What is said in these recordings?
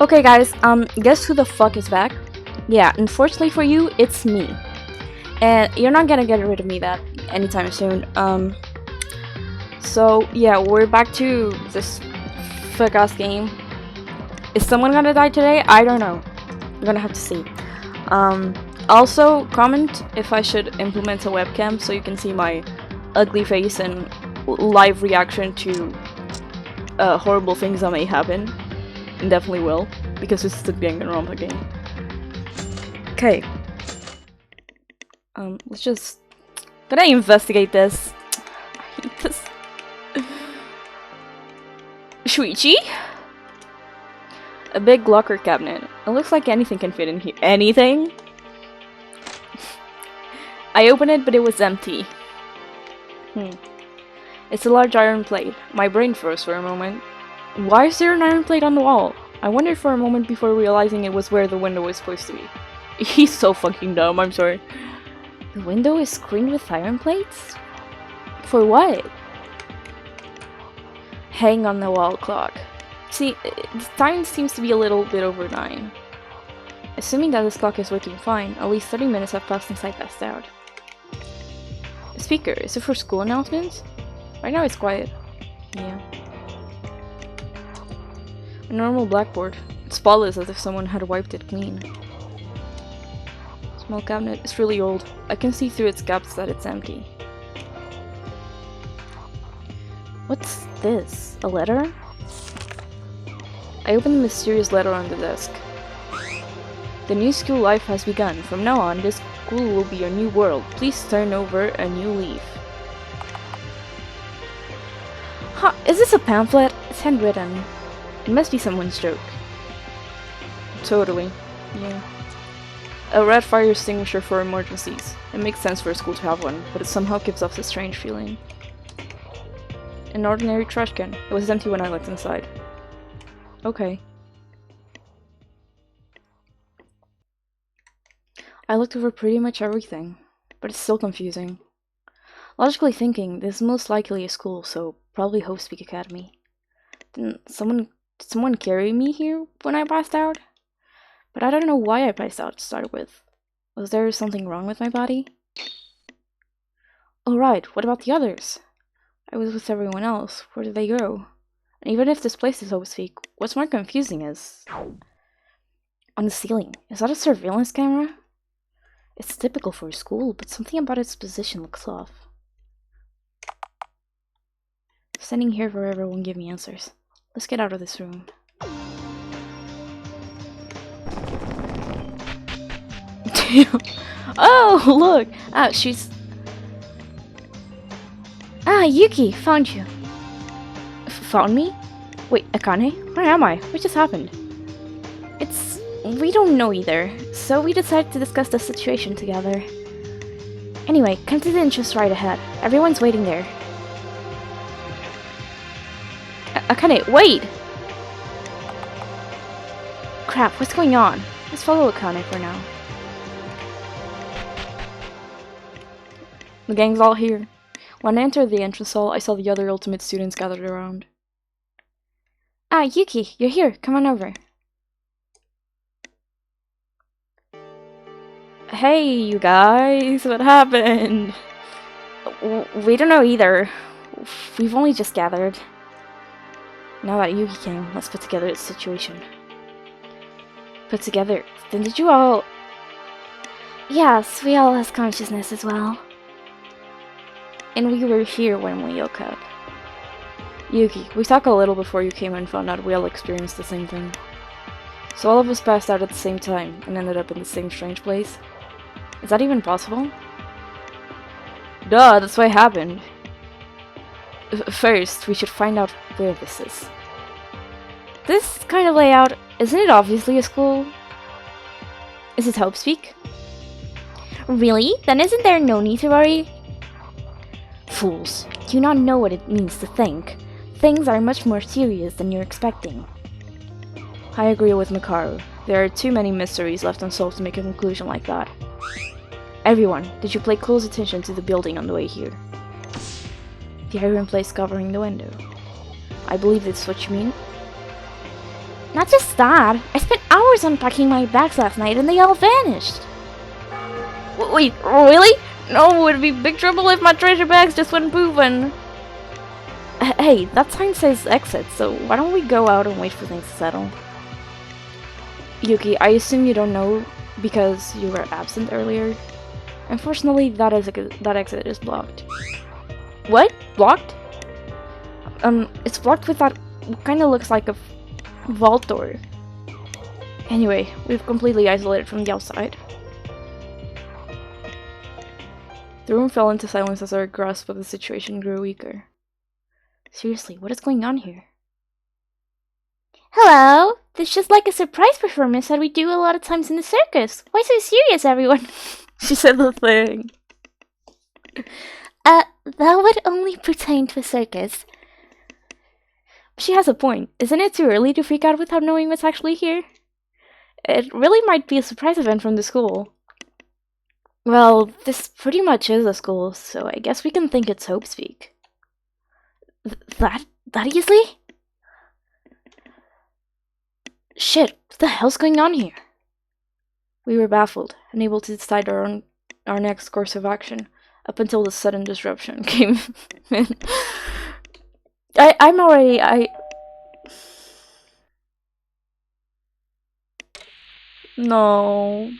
Okay guys, guess who the fuck is back? Yeah, unfortunately for you, it's me. And you're not gonna get rid of me that anytime soon. So yeah, we're back to this fuck ass game. Is someone gonna die today? I don't know. We're gonna have to see. Also comment if I should implement a webcam so you can see my ugly face and live reaction to horrible things that may happen. And definitely will, because this is the Danganronpa game. Okay. Let's just... Can I investigate this? I hate this. Shuichi? A big locker cabinet. It looks like anything can fit in here. Anything? I opened it, but it was empty. It's a large iron plate. My brain froze for a moment. Why is there an iron plate on the wall? I wondered for a moment before realizing it was where the window was supposed to be. He's so fucking dumb, I'm sorry. The window is screened with iron plates? For what? Hang on the wall clock. See, the time seems to be a little bit over 9. Assuming that this clock is working fine, at least 30 minutes have passed since I passed out. The speaker, is it for school announcements? Right now it's quiet. Yeah. A normal blackboard. It's spotless as if someone had wiped it clean. Small cabinet. It's really old. I can see through its gaps that it's empty. What's this? A letter? I open the mysterious letter on the desk. The new school life has begun. From now on, this school will be your new world. Please turn over a new leaf. Huh, is this a pamphlet? It's handwritten. It must be someone's joke. Totally. Yeah. A red fire extinguisher for emergencies. It makes sense for a school to have one, but it somehow gives off a strange feeling. An ordinary trash can. It was empty when I looked inside. Okay. I looked over pretty much everything, but it's still confusing. Logically thinking, this is most likely a school, so probably Hostpeak Academy. Did someone carry me here when I passed out? But I don't know why I passed out to start with. Was there something wrong with my body? Oh right, what about the others? I was with everyone else. Where did they go? And even if this place is Hostpeak, what's more confusing is... on the ceiling. Is that a surveillance camera? It's typical for a school, but something about its position looks off. Standing here forever won't give me answers. Let's get out of this room. Oh, look! Ah, she's... Ah, Yuki! Found you! Found me? Wait, Akane? Where am I? What just happened? We don't know either, so we decided to discuss the situation together. Anyway, come to the entrance right ahead. Everyone's waiting there. Akane, wait! Crap, what's going on? Let's follow Akane for now. The gang's all here. When I entered the entrance hall, I saw the other ultimate students gathered around. Ah, Yuki, you're here. Come on over. Hey, you guys, what happened? We don't know either. We've only just gathered. Now that Yuki came, let's put together the situation. Put together? Then did you all... Yes, we all lost consciousness as well. And we were here when we woke up. Yuki, we talked a little before you came and found out we all experienced the same thing. So all of us passed out at the same time and ended up in the same strange place? Is that even possible? Duh, that's what happened. First, we should find out where this is. This kind of layout, isn't it obviously a school? Is it Hostpeak? Really? Then isn't there no need to worry? Fools, do you not know what it means to think? Things are much more serious than you're expecting. I agree with Makaru. There are too many mysteries left unsolved to make a conclusion like that. Everyone, did you pay close attention to the building on the way here? The iron place covering the window. I believe that's what you mean. Not just that, I spent hours unpacking my bags last night and they all vanished. Wait, really? No, it'd be big trouble if my treasure bags just went poofing. Hey, that sign says exit, so why don't we go out and wait for things to settle? Yuki, I assume you don't know because you were absent earlier. Unfortunately, that exit is blocked. What? Blocked? It's blocked with that what kind of looks like a vault door. Anyway, we've completely isolated from the outside. The room fell into silence as our grasp of the situation grew weaker. Seriously, what is going on here? Hello! This is just like a surprise performance that we do a lot of times in the circus. Why so serious, everyone? She said the thing. That would only pertain to a circus. She has a point. Isn't it too early to freak out without knowing what's actually here? It really might be a surprise event from the school. Well, this pretty much is a school, so I guess we can think it's Hope speak. That easily? Shit, what the hell's going on here? We were baffled, unable to decide our next course of action, up until the sudden disruption came in. No.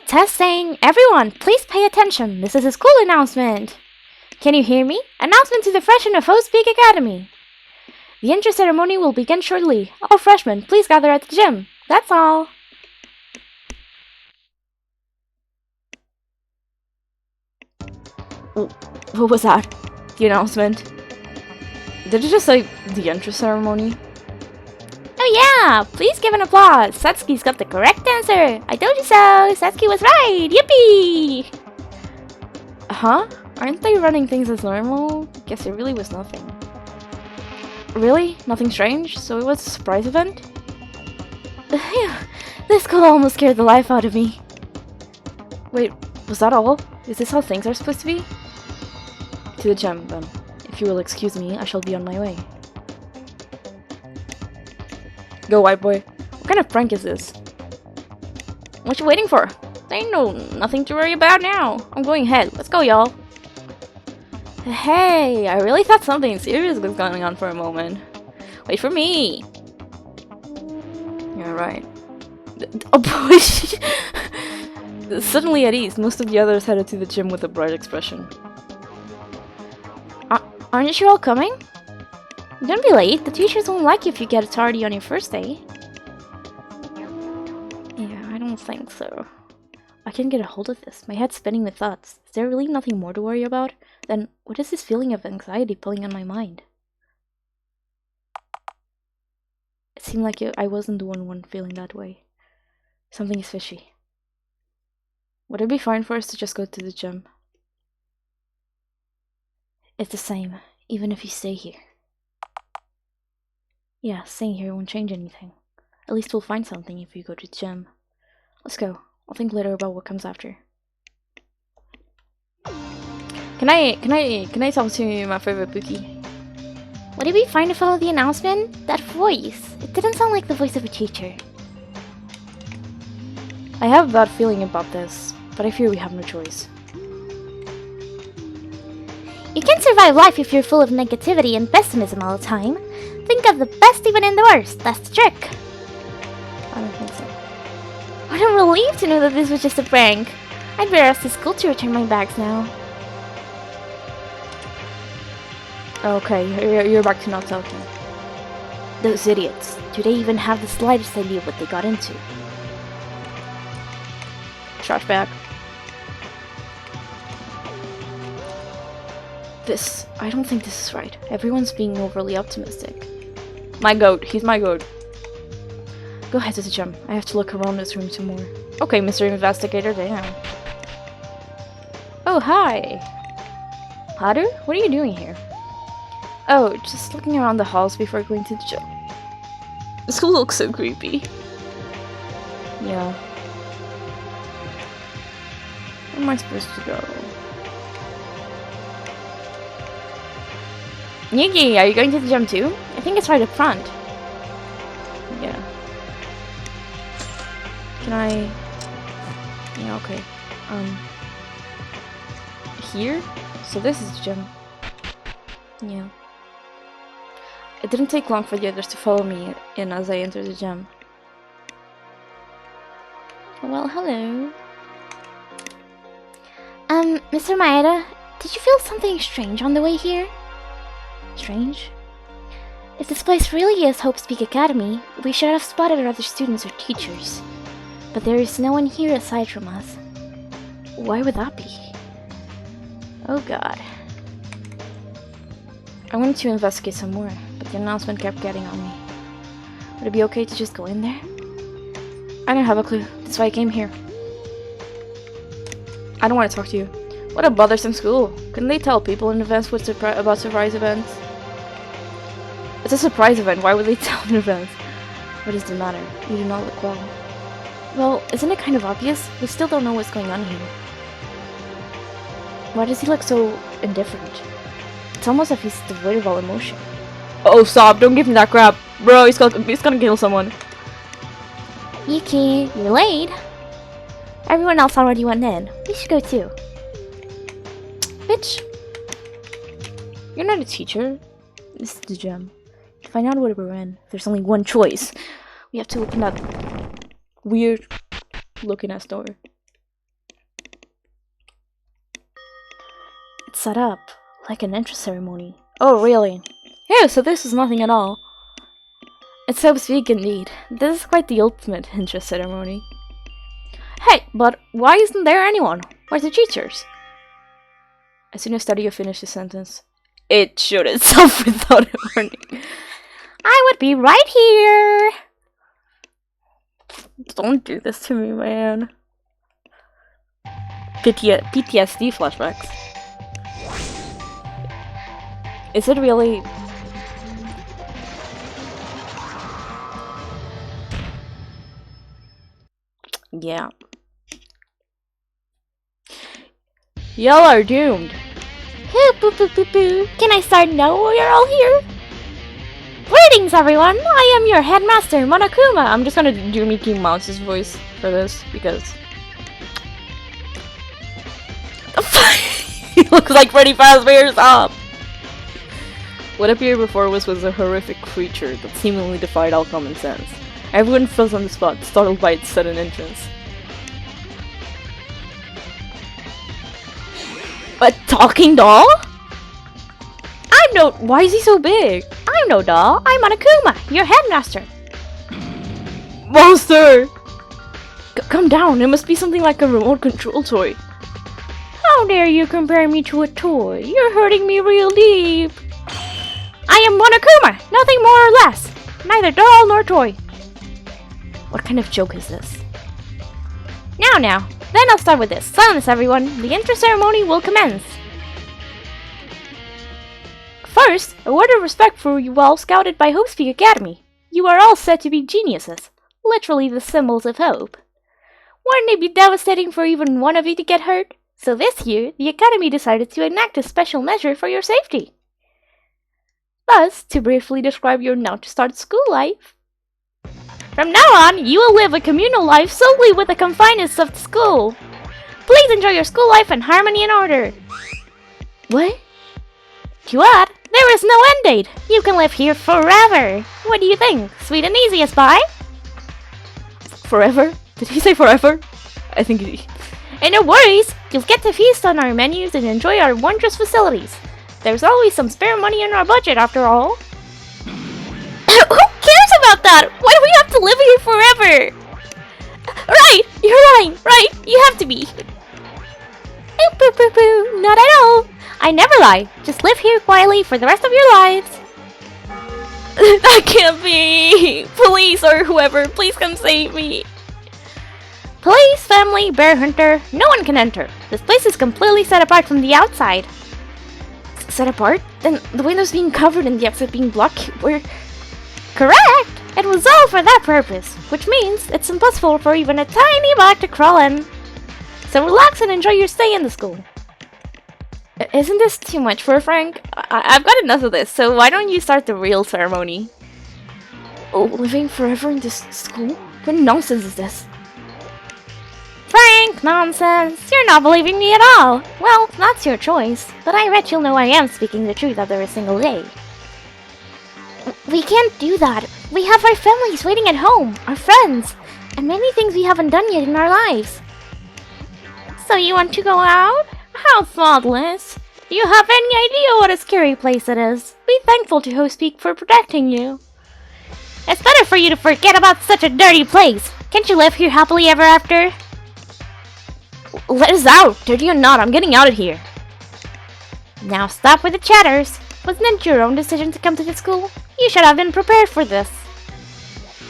Testing! Everyone, please pay attention. This is a school announcement. Can you hear me? Announcement to the freshmen of Hope Speak Academy. The entry ceremony will begin shortly. All freshmen, please gather at the gym. That's all. What was that? The announcement? Did it just say the entry ceremony? Oh yeah! Please give an applause! Satsuki's got the correct answer! I told you so! Satsuki was right! Yippee! Huh? Aren't they running things as normal? Guess it really was nothing. Really? Nothing strange? So it was a surprise event? This school almost scared the life out of me. Wait, was that all? Is this how things are supposed to be? To the gym, then. If you will excuse me, I shall be on my way. Go, white boy. What kind of prank is this? What you waiting for? There ain't nothing to worry about now. I'm going ahead. Let's go, y'all. Hey, I really thought something serious was going on for a moment. Wait for me. Yeah, right. Oh boy. Suddenly at ease, most of the others headed to the gym with a bright expression. Aren't you all coming? Don't be late. The teachers won't like you if you get tardy on your first day. Yeah, I don't think so. I can't get a hold of this. My head's spinning with thoughts. Is there really nothing more to worry about? Then what is this feeling of anxiety pulling on my mind? It seemed like I wasn't the only one feeling that way. Something is fishy. Would it be fine for us to just go to the gym? It's the same, even if you stay here. Yeah, staying here won't change anything. At least we'll find something if you go to the gym. Let's go. I'll think later about what comes after. Can I talk to my favorite Pookie? Would it be fine to follow the announcement? That voice. It didn't sound like the voice of a teacher. I have a bad feeling about this, but I fear we have no choice. You can't survive life if you're full of negativity and pessimism all the time. Think of the best even in the worst. That's the trick. I don't think so. What a relief to know that this was just a prank. I'd better ask the school to return my bags now. Okay, you're back to not talking. Those idiots. Do they even have the slightest idea what they got into? Trash bag. I don't think this is right. Everyone's being overly optimistic. My goat. He's my goat. Go ahead to the gym. I have to look around this room some more. Okay, Mr. Investigator, damn. Oh, hi. Haru? What are you doing here? Oh, just looking around the halls before going to the gym. This school looks so creepy. Yeah. Where am I supposed to go? Yuki, are you going to the gym too? I think it's right up front. Yeah. Can I... Yeah, okay. Here? So this is the gym. Yeah. It didn't take long for the others to follow me in as I entered the gym. Well, hello. Mr. Maeda, did you feel something strange on the way here? Strange? If this place really is Hope's Peak Academy, we should have spotted our other students or teachers. But there is no one here aside from us. Why would that be? Oh god. I wanted to investigate some more, but the announcement kept getting on me. Would it be okay to just go in there? I don't have a clue. That's why I came here. I don't want to talk to you. What a bothersome school. Couldn't they tell people in advance about surprise events? It's a surprise event. Why would they tell in advance? What does it matter? You do not look well. Well, isn't it kind of obvious? We still don't know what's going on here. Why does he look so indifferent? It's almost as if he's devoid of all emotion. Oh, stop! Don't give me that crap! Bro, he's gonna kill someone. Yuki, you're late. Everyone else already went in. We should go too. Bitch! You're not a teacher. This is the gym. To find out what we're in, there's only one choice. We have to open that weird looking ass door. It's set up like an entrance ceremony. Oh, really? Yeah, so this is nothing at all. It's so to speak, indeed. This is quite the ultimate entrance ceremony. Hey, but why isn't there anyone? Where's the teachers? As soon as Stadio finished the sentence, it showed itself without a warning. I would be right here! Don't do this to me, man. PTSD flashbacks. Is it really... Yeah. Y'all are doomed. Can I start now while you're all here? Greetings, everyone! I am your headmaster, Monokuma. I'm just gonna do Mickey Mouse's voice for this because he looks like Freddy Fazbear's up. What appeared before was a horrific creature that seemingly defied all common sense. Everyone froze on the spot, startled by its sudden entrance. A talking doll? I'm no. Why is he so big? I'm no doll. I'm Monokuma, your headmaster. Monster! Come down. It must be something like a remote control toy. How dare you compare me to a toy? You're hurting me real deep. I am Monokuma, nothing more or less. Neither doll nor toy. What kind of joke is this? Now. Then I'll start with this. Silence, everyone. The entrance ceremony will commence. First, a word of respect for you all scouted by Hope's Peak Academy. You are all said to be geniuses. Literally the symbols of hope. Wouldn't it be devastating for even one of you to get hurt? So this year, the Academy decided to enact a special measure for your safety. Thus, to briefly describe your now-to-start school life. From now on, you will live a communal life solely with the confines of the school. Please enjoy your school life in harmony and order. What? To add, there is no end date. You can live here forever. What do you think? Sweet and easy as pie? Forever? Did he say forever? I think he... And no worries, you'll get to feast on our menus and enjoy our wondrous facilities. There's always some spare money in our budget after all. Who cares about that? Why do we have to live here forever? Right, you're right, you have to be. Not at all. I never lie. Just live here quietly for the rest of your lives. That can't be. Police or whoever, please come save me. Police, family, bear hunter, no one can enter. This place is completely set apart from the outside. Set apart? Then the windows being covered and the exit being blocked were... Correct! It was all for that purpose, which means it's impossible for even a tiny bug to crawl in. So relax and enjoy your stay in the school. Isn't this too much for Frank? I've got enough of this, so why don't you start the real ceremony? Living forever in this school? What nonsense is this? Frank, nonsense! You're not believing me at all! Well, that's your choice, but I bet you'll know I am speaking the truth every single day. We can't do that. We have our families waiting at home, our friends, and many things we haven't done yet in our lives. So you want to go out? How thoughtless! Do you have any idea what a scary place it is? Be thankful to Host Peak for protecting you. It's better for you to forget about such a dirty place. Can't you live here happily ever after? Let us out! Dirty or not, I'm getting out of here. Now stop with the chatters. Wasn't it your own decision to come to the school? You should have been prepared for this.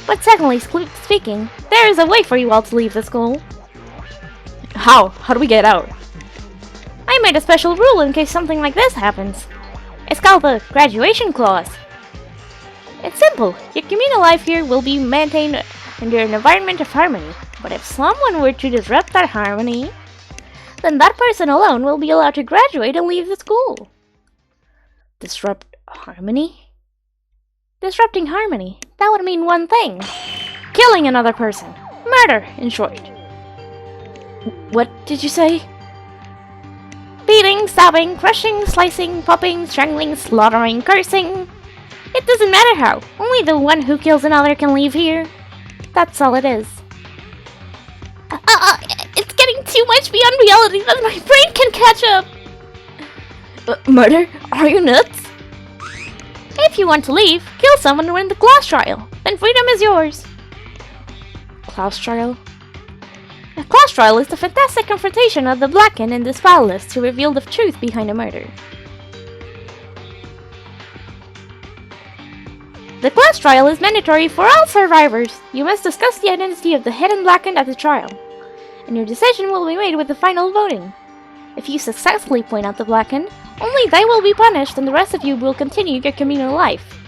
But technically speaking, there is a way for you all to leave the school. How? How do we get out? I made a special rule in case something like this happens. It's called the graduation clause. It's simple. Your communal life here will be maintained under an environment of harmony. But if someone were to disrupt that harmony, then that person alone will be allowed to graduate and leave the school. Disrupt harmony? Disrupting harmony. That would mean one thing. Killing another person. Murder, in short. What did you say? Beating, stabbing, crushing, slicing, popping, strangling, slaughtering, cursing. It doesn't matter how. Only the one who kills another can leave here. That's all it is. It's getting too much beyond reality that my brain can catch up. Murder? Are you nuts? If you want to leave, kill someone and win the class trial. Then freedom is yours. Class trial? A class trial is the fantastic confrontation of the Blackened and the Spiralist to reveal the truth behind a murder. The class trial is mandatory for all survivors. You must discuss the identity of the hidden Blackened at the trial, and your decision will be made with the final voting. If you successfully point out the Blackened, only they will be punished and the rest of you will continue your communal life.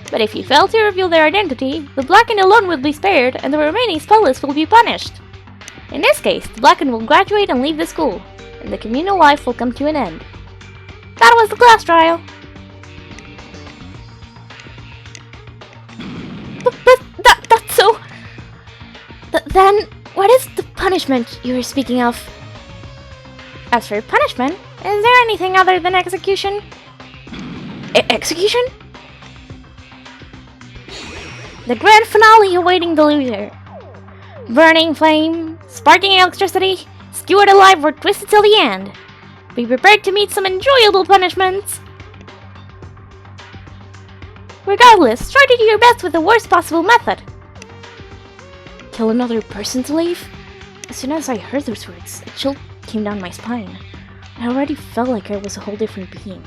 But if you fail to reveal their identity, the Blackened alone will be spared and the remaining spellists will be punished. In this case, the Blackened will graduate and leave the school, and the communal life will come to an end. That was the class trial. But that's so... Then, what is the punishment you were speaking of? As for punishment, is there anything other than execution? Execution? The grand finale awaiting the loser. Burning flame, sparking electricity, skewered alive or twisted till the end. Be prepared to meet some enjoyable punishments. Regardless, try to do your best with the worst possible method. Kill another person to leave? As soon as I heard those words, a chill came down my spine. I already felt like I was a whole different being.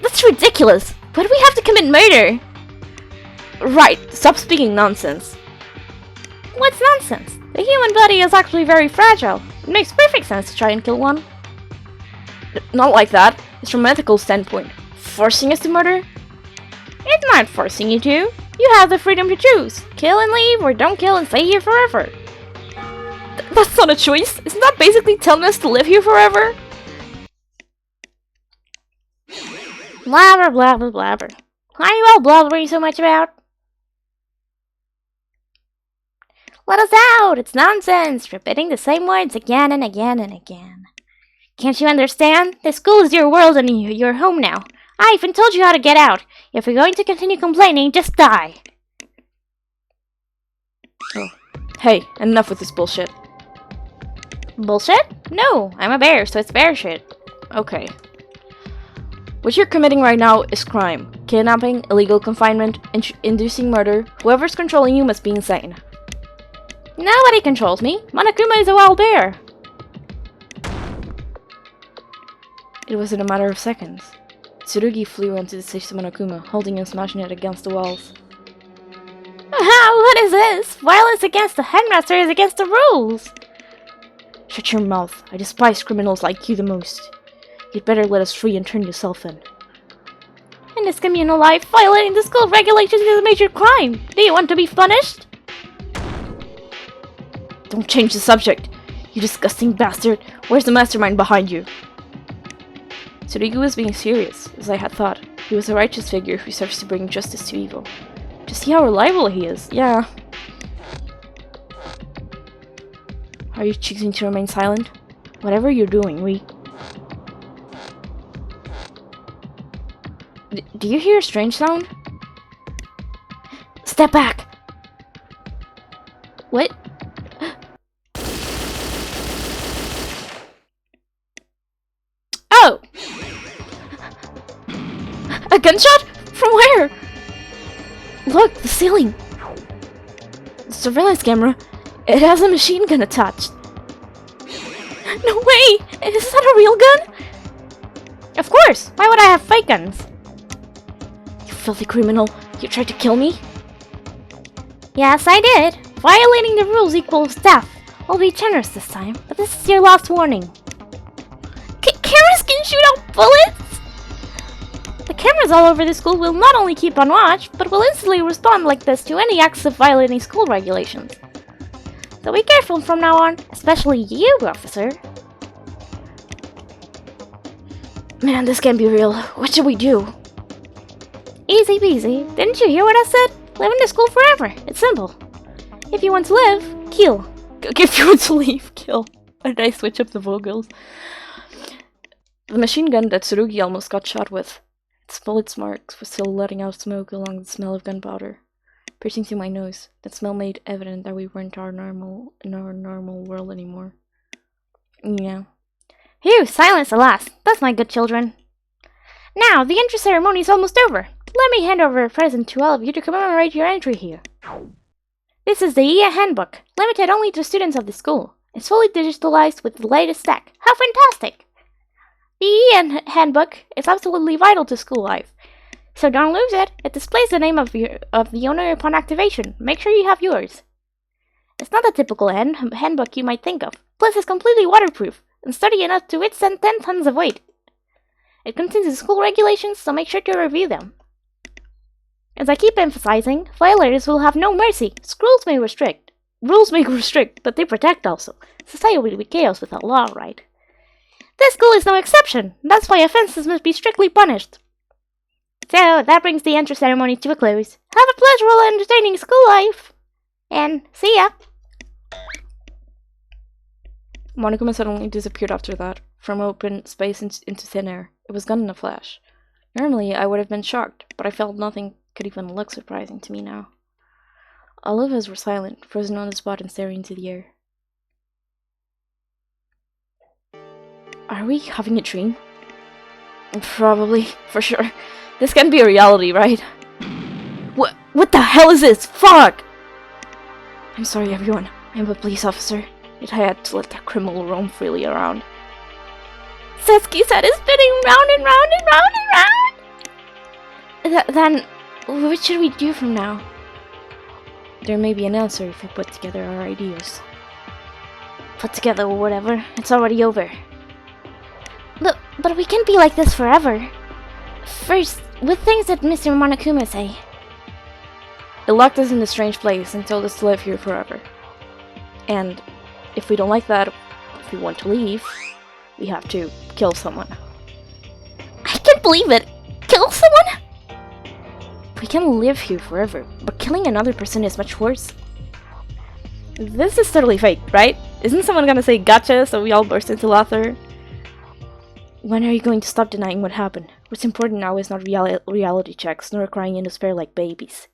That's ridiculous! Why do we have to commit murder? Right, stop speaking nonsense. What's nonsense? The human body is actually very fragile. It makes perfect sense to try and kill one. Not like that. It's from an ethical standpoint. Forcing us to murder? It's not forcing you to. You have the freedom to choose. Kill and leave, or don't kill and stay here forever. That's not a choice. Isn't that basically telling us to live here forever? Blabber, blabber, blabber. Why are you all blabbering so much about? Let us out! It's nonsense! Repeating the same words again and again and again. Can't you understand? The school is your world and you're home now. I even told you how to get out. If you're going to continue complaining, just die. Oh. Hey, enough with this bullshit. Bullshit? No, I'm a bear, so it's bear shit. Okay. What you're committing right now is crime. Kidnapping, illegal confinement, inducing murder. Whoever's controlling you must be insane. Nobody controls me. Monokuma is a wild bear. It was in a matter of seconds. Tsurugi flew onto the stage to Monokuma, holding and smashing it against the walls. What is this? Violence against the headmaster is against the rules. Shut your mouth. I despise criminals like you the most. You'd better let us free and turn yourself in. In this communal life, violating the school regulations is a major crime. Do you want to be punished? Don't change the subject. You disgusting bastard. Where's the mastermind behind you? Tsurugi was being serious, as I had thought. He was a righteous figure who serves to bring justice to evil. To see how reliable he is, yeah. Are you choosing to remain silent? Whatever you're doing, do you hear a strange sound? Step back! What? Oh! A gunshot? From where? Look, the ceiling! The surveillance camera. It has a machine gun attached. No way! Is that a real gun? Of course! Why would I have fake guns? You filthy criminal. You tried to kill me? Yes, I did. Violating the rules equals death. I'll be generous this time, but this is your last warning. Cameras can shoot out bullets? The cameras all over the school will not only keep on watch, but will instantly respond like this to any acts of violating school regulations. So be careful from now on, especially you, officer. Man, this can't be real. What should we do? Easy peasy. Didn't you hear what I said? Live in the school forever. It's simple. If you want to live, kill. If you want to leave, kill. Why did I switch up the vocals? The machine gun that Tsurugi almost got shot with. Its bullet marks were still letting out smoke along the smell of gunpowder. Piercing through my nose, that smell made evident that we weren't in our normal world anymore. Yeah. Phew, silence, alas. That's my good children. Now, the entry ceremony is almost over. Let me hand over a present to all of you to commemorate your entry here. This is the EA Handbook, limited only to students of the school. It's fully digitalized with the latest tech. How fantastic! The EA Handbook is absolutely vital to school life. So don't lose it. It displays the name of the owner upon activation. Make sure you have yours. It's not a typical handbook you might think of. Plus, it's completely waterproof and sturdy enough to withstand 10 tons of weight. It contains the school regulations, so make sure to review them. As I keep emphasizing, violators will have no mercy. Rules may restrict, but they protect also. Society will be chaos without law, right? This school is no exception. That's why offenses must be strictly punished. So, that brings the entry ceremony to a close. Have a pleasurable and entertaining school life. And see ya. Monokuma suddenly disappeared after that, from open space into thin air. It was gone in a flash. Normally, I would have been shocked, but I felt nothing could even look surprising to me now. All of us were silent, frozen on the spot and staring into the air. Are we having a dream? Probably, for sure. This can't be a reality, right? What the hell is this? Fuck! I'm sorry, everyone. I'm a police officer. I had to let that criminal roam freely around. Setsuki's head is spinning round and round and round and round! Then, what should we do from now? There may be an answer if we put together our ideas. Put together or whatever, it's already over. But we can't be like this forever. First, with things that Mr. Monokuma say. It locked us in a strange place and told us to live here forever. And if we don't like that, if we want to leave, we have to kill someone. I can't believe it! Kill someone? We can live here forever, but killing another person is much worse. This is totally fake, right? Isn't someone gonna say gotcha so we all burst into laughter? When are you going to stop denying what happened? What's important now is not reality checks, nor crying in despair like babies.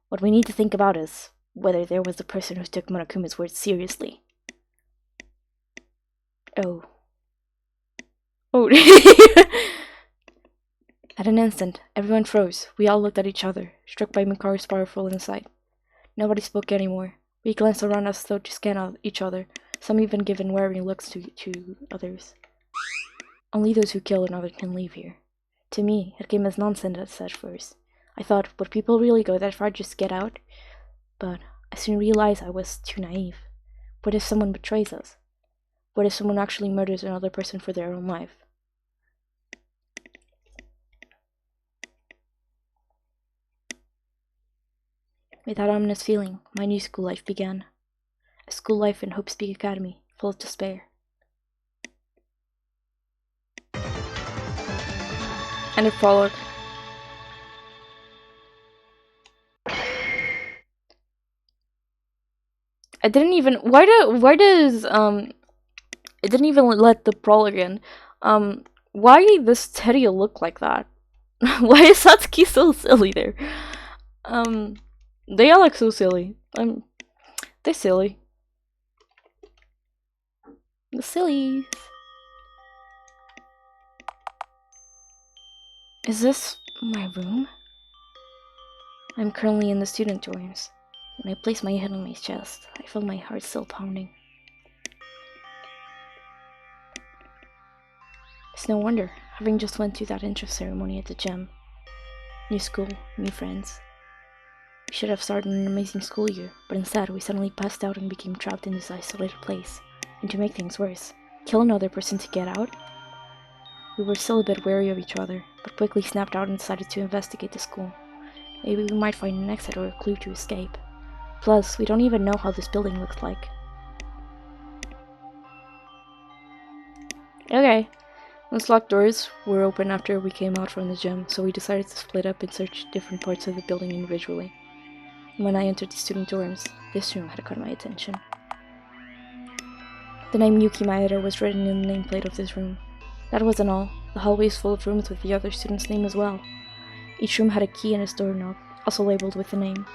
What we need to think about is whether there was a person who took Monokuma's words seriously. Oh. At an instant, everyone froze. We all looked at each other, struck by Mikaru's powerful insight. Nobody spoke anymore. We glanced around us though to scan out each other, some even giving wary looks to others. Only those who kill another can leave here. To me, it came as nonsense at first. I thought, would people really go that far just to get out? But I soon realized I was too naive. What if someone betrays us? What if someone actually murders another person for their own life? With that ominous feeling, my new school life began. A school life in Hope's Peak Academy, full of despair. And it followed. I didn't even. Why does It didn't even let the prologue in. Why does Teddy look like that? Why is Satsuki so silly there? They all look so silly. They're silly. The sillies. Is this my room? I'm currently in the student dorms. When I place my head on my chest, I feel my heart still pounding. It's no wonder, having just went through that intro ceremony at the gym. New school, new friends. We should have started an amazing school year, but instead we suddenly passed out and became trapped in this isolated place. And to make things worse, kill another person to get out? We were still a bit wary of each other, but quickly snapped out and decided to investigate the school. Maybe we might find an exit or a clue to escape. Plus, we don't even know how this building looks like. Okay. Those locked doors were open after we came out from the gym, so we decided to split up and search different parts of the building individually. When I entered the student dorms, this room had caught my attention. The name Yuki Maeda was written in the nameplate of this room. That wasn't all. The hallway is full of rooms with the other students' name as well. Each room had a key and a doorknob, also labeled with the name.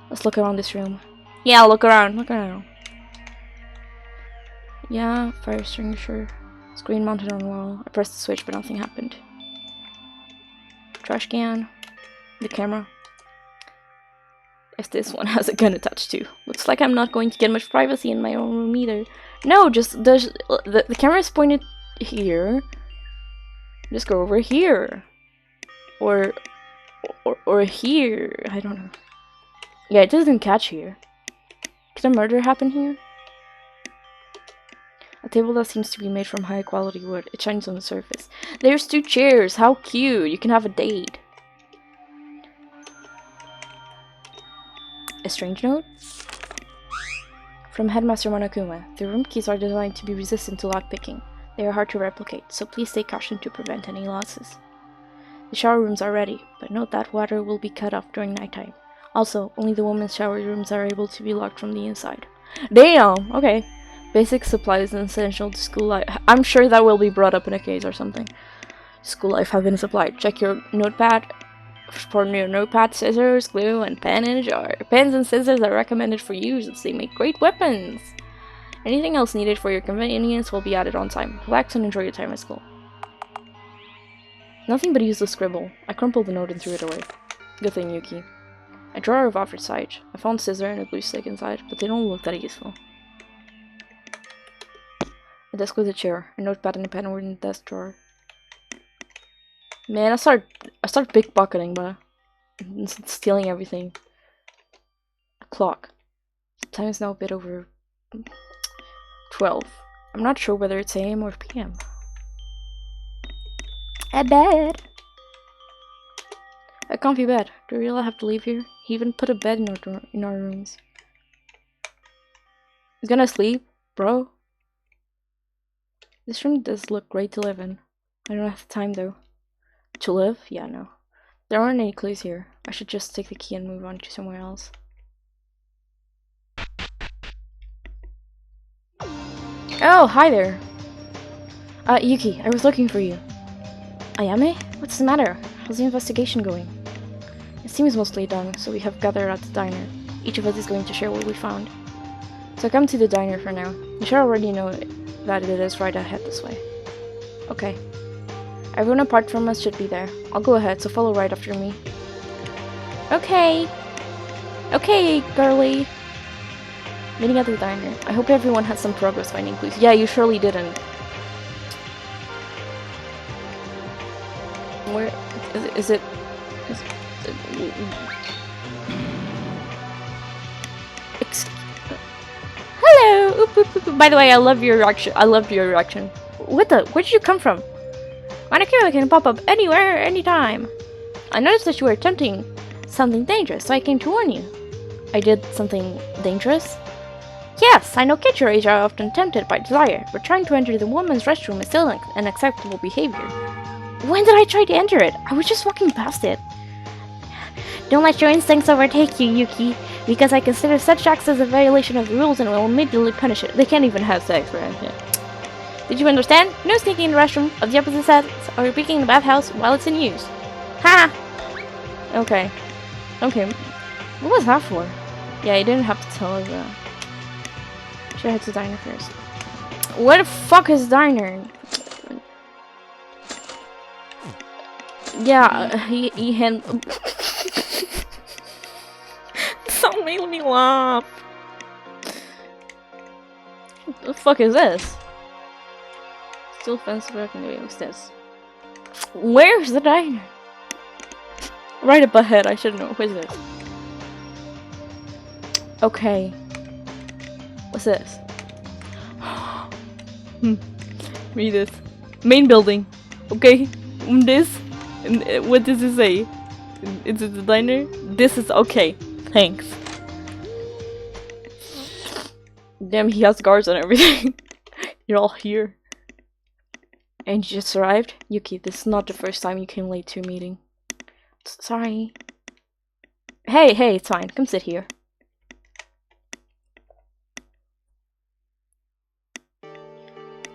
Let's look around this room. Yeah, look around. Yeah, fire extinguisher. Screen mounted on the wall. I pressed the switch, but nothing happened. Trash can. The camera. If this one has a gun attached too. Looks like I'm not going to get much privacy in my own room either. No, just the camera is pointed here. Just go over here. Or here. I don't know. Yeah, it doesn't catch here. Could a murder happen here? A table that seems to be made from high quality wood. It shines on the surface. There's 2 chairs. How cute. You can have a date. A strange note? From Headmaster Monokuma. The room keys are designed to be resistant to lockpicking. They are hard to replicate, so please take caution to prevent any losses. The shower rooms are ready, but note that water will be cut off during nighttime. Also, only the women's shower rooms are able to be locked from the inside. Damn! Okay. Basic supplies and essential to school life. I'm sure that will be brought up in a case or something. School life have been supplied. Check your notepad for your notepad, scissors, glue, and pen in a jar. Pens and scissors are recommended for use as they make great weapons. Anything else needed for your convenience will be added on time. Relax and enjoy your time at school. Nothing but useless scribble. I crumpled the note and threw it away. Good thing, Yuki. A drawer of offered size. I found scissor and a glue stick inside, but they don't look that useful. A desk with a chair, a notepad and a pen were in the desk drawer. Man, I start pickpocketing, but stealing everything. A clock. The time is now a bit over 12. I'm not sure whether it's AM or PM. A bed. A comfy bed. Do we really have to leave here? He even put a bed in our rooms. He's gonna sleep, bro. This room does look great to live in. I don't have the time though. To live? Yeah, no. There aren't any clues here. I should just take the key and move on to somewhere else. Oh, hi there. Yuki, I was looking for you. Ayame? What's the matter? How's the investigation going? It seems mostly done, so we have gathered at the diner. Each of us is going to share what we found. So come to the diner for now. You should already know that it is right ahead this way. Okay. Everyone apart from us should be there. I'll go ahead, so follow right after me. Okay. Okay, girly. Meeting at the diner. I hope everyone had some progress finding clues. Yeah, you surely didn't. Where is it? Hello. Oop, oop, oop. By the way, I love your reaction. I loved your reaction. What the? Where did you come from? Monokuma can pop up anywhere, anytime. I noticed that you were attempting something dangerous, so I came to warn you. I did something dangerous? Yes, I know kids your age are often tempted by desire, but trying to enter the woman's restroom is still unacceptable behavior. When did I try to enter it? I was just walking past it. Don't let your instincts overtake you, Yuki. Because I consider such acts as a violation of the rules and will immediately punish it. They can't even have sex, right? Yeah. Did you understand? No sneaking in the restroom of the opposite sex or peeking in the bathhouse while it's in use. Ha! Okay. Okay. What was that for? Yeah, you didn't have to tell us that. Should head to the diner first. Where the fuck is diner? Yeah, he had. Stop making me laugh. What the fuck is this? Still fence working away. What's this? Where's the diner? Right up ahead. I should know. Where's this? Okay. What's this? Read this. Main building. Okay. This. And what does it say? Is it the diner? This is okay. Thanks. Damn, he has guards and everything. You're all here. And you just arrived? Yuki, this is not the first time you came late to a meeting. Sorry. Hey, it's fine. Come sit here.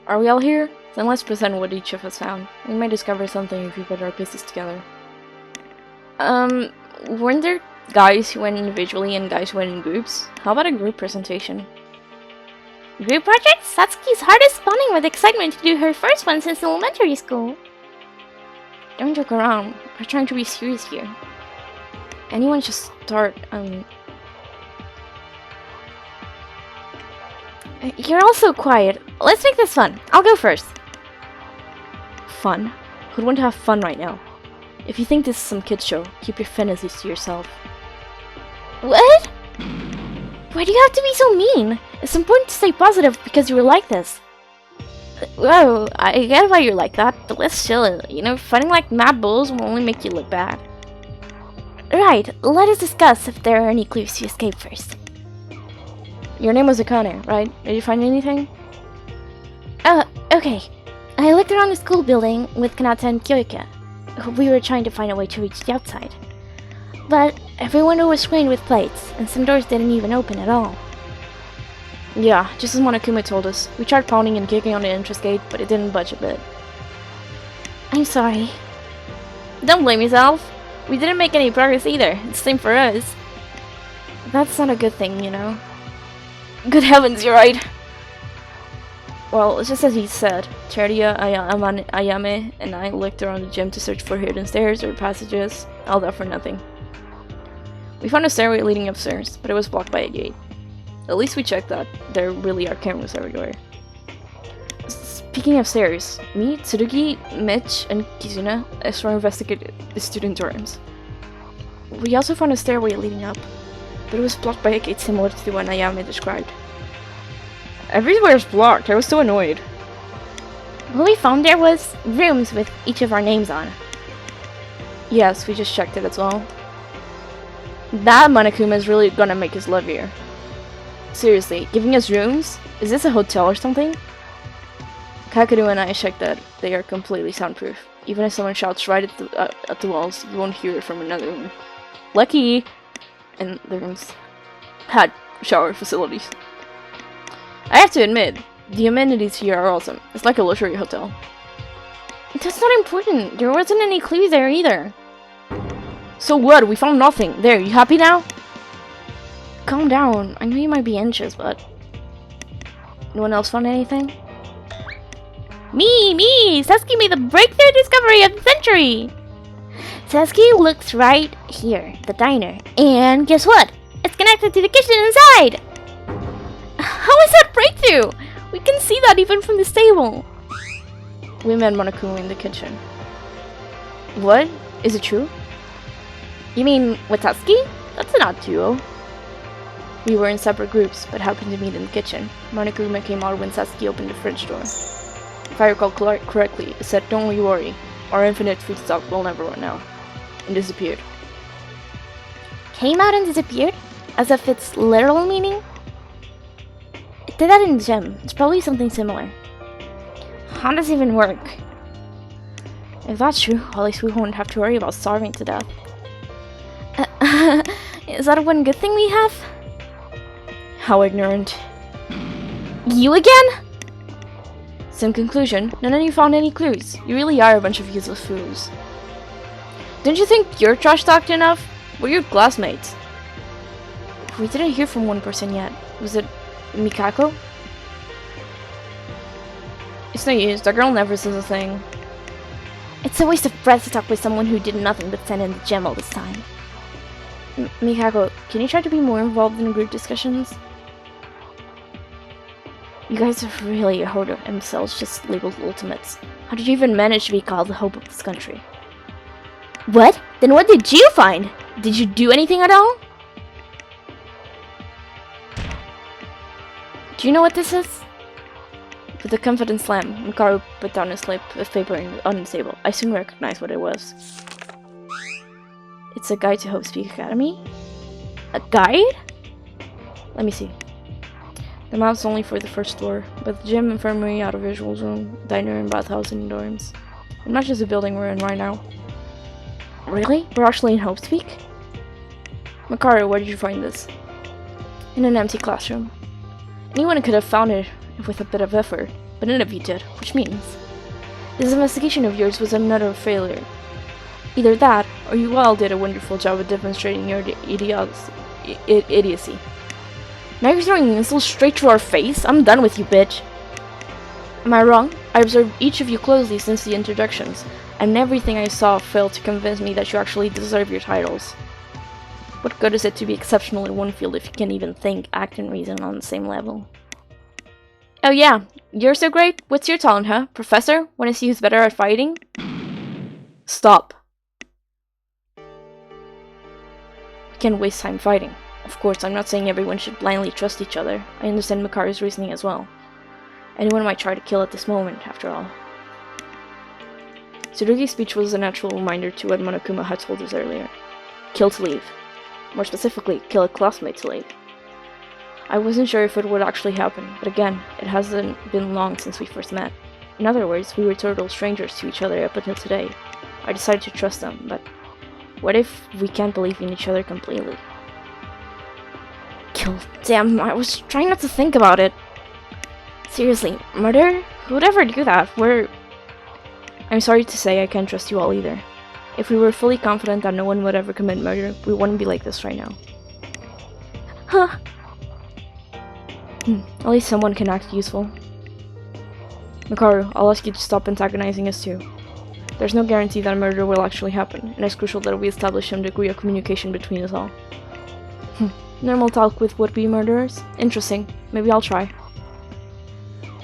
Are we all here? Then let's present what each of us found. We might discover something if we put our pieces together. Weren't there guys who went individually and guys who went in groups? How about a group presentation? Group project? Satsuki's heart is pounding with excitement to do her first one since elementary school. Don't joke around. We're trying to be serious here. Anyone should start, You're all so quiet. Let's make this fun. I'll go first. Fun? Who'd want to have fun right now? If you think this is some kid's show, keep your fantasies to yourself. What? Why do you have to be so mean? It's important to stay positive because you were like this. Whoa, I get why you're like that, but let's chill. You know, fighting like mad bulls will only make you look bad. Right, let us discuss if there are any clues to escape first. Your name was Akane, right? Did you find anything? Okay. I looked around the school building with Kanata and Kyoika. We were trying to find a way to reach the outside. But every window was screened with plates, and some doors didn't even open at all. Yeah, just as Monokuma told us. We tried pounding and kicking on the entrance gate, but it didn't budge a bit. I'm sorry. Don't blame yourself. We didn't make any progress either. It's the same for us. That's not a good thing, you know. Good heavens, you're right. Well, it's just as he said. Teruya, Ayame, and I looked around the gym to search for hidden stairs or passages. All that for nothing. We found a stairway leading upstairs, but it was blocked by a gate. At least we checked that. There really are cameras everywhere. Speaking of stairs, me, Tsurugi, Mitch, and Kizuna extra investigated the student dorms. We also found a stairway leading up, but it was blocked by a gate similar to the one Ayame described. Everywhere's blocked. I was so annoyed. What we found there was rooms with each of our names on. Yes, we just checked it as well. That Monokuma is really gonna make us live here. Seriously, giving us rooms? Is this a hotel or something? Kakadu and I checked that they are completely soundproof. Even if someone shouts right at the walls, you won't hear it from another room. Lucky! And the rooms had shower facilities. I have to admit, the amenities here are awesome. It's like a luxury hotel. That's not important. There wasn't any clues there either. So what? We found nothing. There, you happy now? Calm down. I know you might be anxious, but... No one else found anything? Me! Sasuke made the breakthrough discovery of the century! Sasuke looks right here, the diner. And guess what? It's connected to the kitchen inside! How is that breakthrough? We can see that even from this table. We met Monokuma in the kitchen. What? Is it true? You mean with Sasuke? That's an odd duo. We were in separate groups, but happened to meet in the kitchen. Monokuma came out when Sasuke opened the fridge door. If I recall correctly, it said, "Don't you worry, our infinite food stock will never run out," and disappeared. Came out and disappeared? As if it's literal meaning? It did that in the gym. It's probably something similar. How does it even work? If that's true, at least we won't have to worry about starving to death. Is that one good thing we have? How ignorant. You again? So in conclusion, none of you found any clues. You really are a bunch of useless fools. Didn't you think you're trash talked enough? We're your classmates. We didn't hear from one person yet. Was it Mikako? It's no use, that girl never says a thing. It's a waste of breath to talk with someone who did nothing but stand in the gym all this time. Mikako, can you try to be more involved in group discussions? You guys are really a horde of imbeciles just labeled ultimates. How did you even manage to be called the hope of this country? What? Then what did you find? Did you do anything at all? Do you know what this is? With a confident slam, Mikaro put down a slip of paper on the table. I soon recognized what it was. It's a guide to Hope Speak Academy? A guide? Let me see. The map's only for the first floor, but the gym, infirmary, audiovisual room, diner, and bathhouse and dorms. It matches the building we're in right now. Really? We're actually in Hope Speak? Mikaro, where did you find this? In an empty classroom. Anyone could have found it with a bit of effort, but none of you did, which means this investigation of yours was another failure. Either that, or you all did a wonderful job of demonstrating your idiocy. Now you're throwing insults straight to our face? I'm done with you, bitch. Am I wrong? I observed each of you closely since the introductions, and everything I saw failed to convince me that you actually deserve your titles. What good is it to be exceptional in one field if you can't even think, act, and reason on the same level? Oh yeah, you're so great? What's your talent, huh? Professor? Wanna see who's better at fighting? Stop. We can't waste time fighting. Of course, I'm not saying everyone should blindly trust each other. I understand Mikaru's reasoning as well. Anyone might try to kill at this moment, after all. Tsurugi's speech was a natural reminder to what Monokuma had told us earlier. Kill to leave. More specifically, kill a classmate to leave. I wasn't sure if it would actually happen, but again, it hasn't been long since we first met. In other words, we were total strangers to each other up until today. I decided to trust them, but what if we can't believe in each other completely? Kill. Damn, I was trying not to think about it. Seriously, murder? Who would ever do that? I'm sorry to say I can't trust you all either. If we were fully confident that no one would ever commit murder, we wouldn't be like this right now. Huh. At least someone can act useful. Mikaru, I'll ask you to stop antagonizing us too. There's no guarantee that a murder will actually happen, and it's crucial that we establish some degree of communication between us all. Normal talk with would-be murderers? Interesting. Maybe I'll try.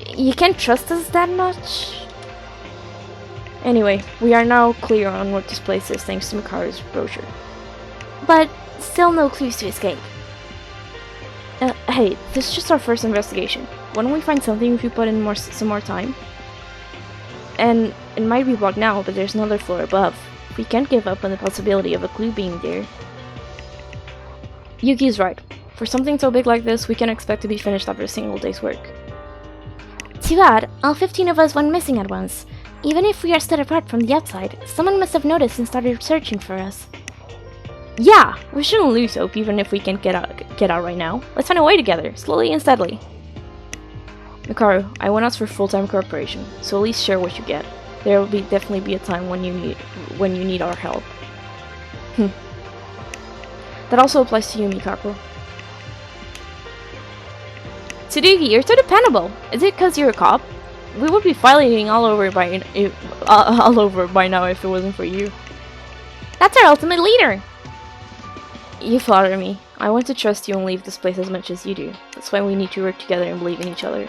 You can't trust us that much? Anyway, we are now clear on what this place is thanks to Mikaru's brochure. But still no clues to escape. Hey, this is just our first investigation. Why don't we find something if you put in some more time? And it might be blocked now, but there's another floor above. We can't give up on the possibility of a clue being there. Yuki's right. For something so big like this, we can expect to be finished after a single day's work. Too bad, all 15 of us went missing at once. Even if we are stood apart from the outside, someone must have noticed and started searching for us. Yeah, we shouldn't lose hope even if we can't get out right now. Let's find a way together, slowly and steadily. Mikaru, I won't ask for full-time cooperation, so at least share what you get. There will definitely be a time when you need our help. That also applies to you, Mikako. Tsurugi, you're so dependable. Is it because you're a cop? We would be fighting all over by now if it wasn't for you. That's our ultimate leader. You flatter me. I want to trust you and leave this place as much as you do. That's why we need to work together and believe in each other.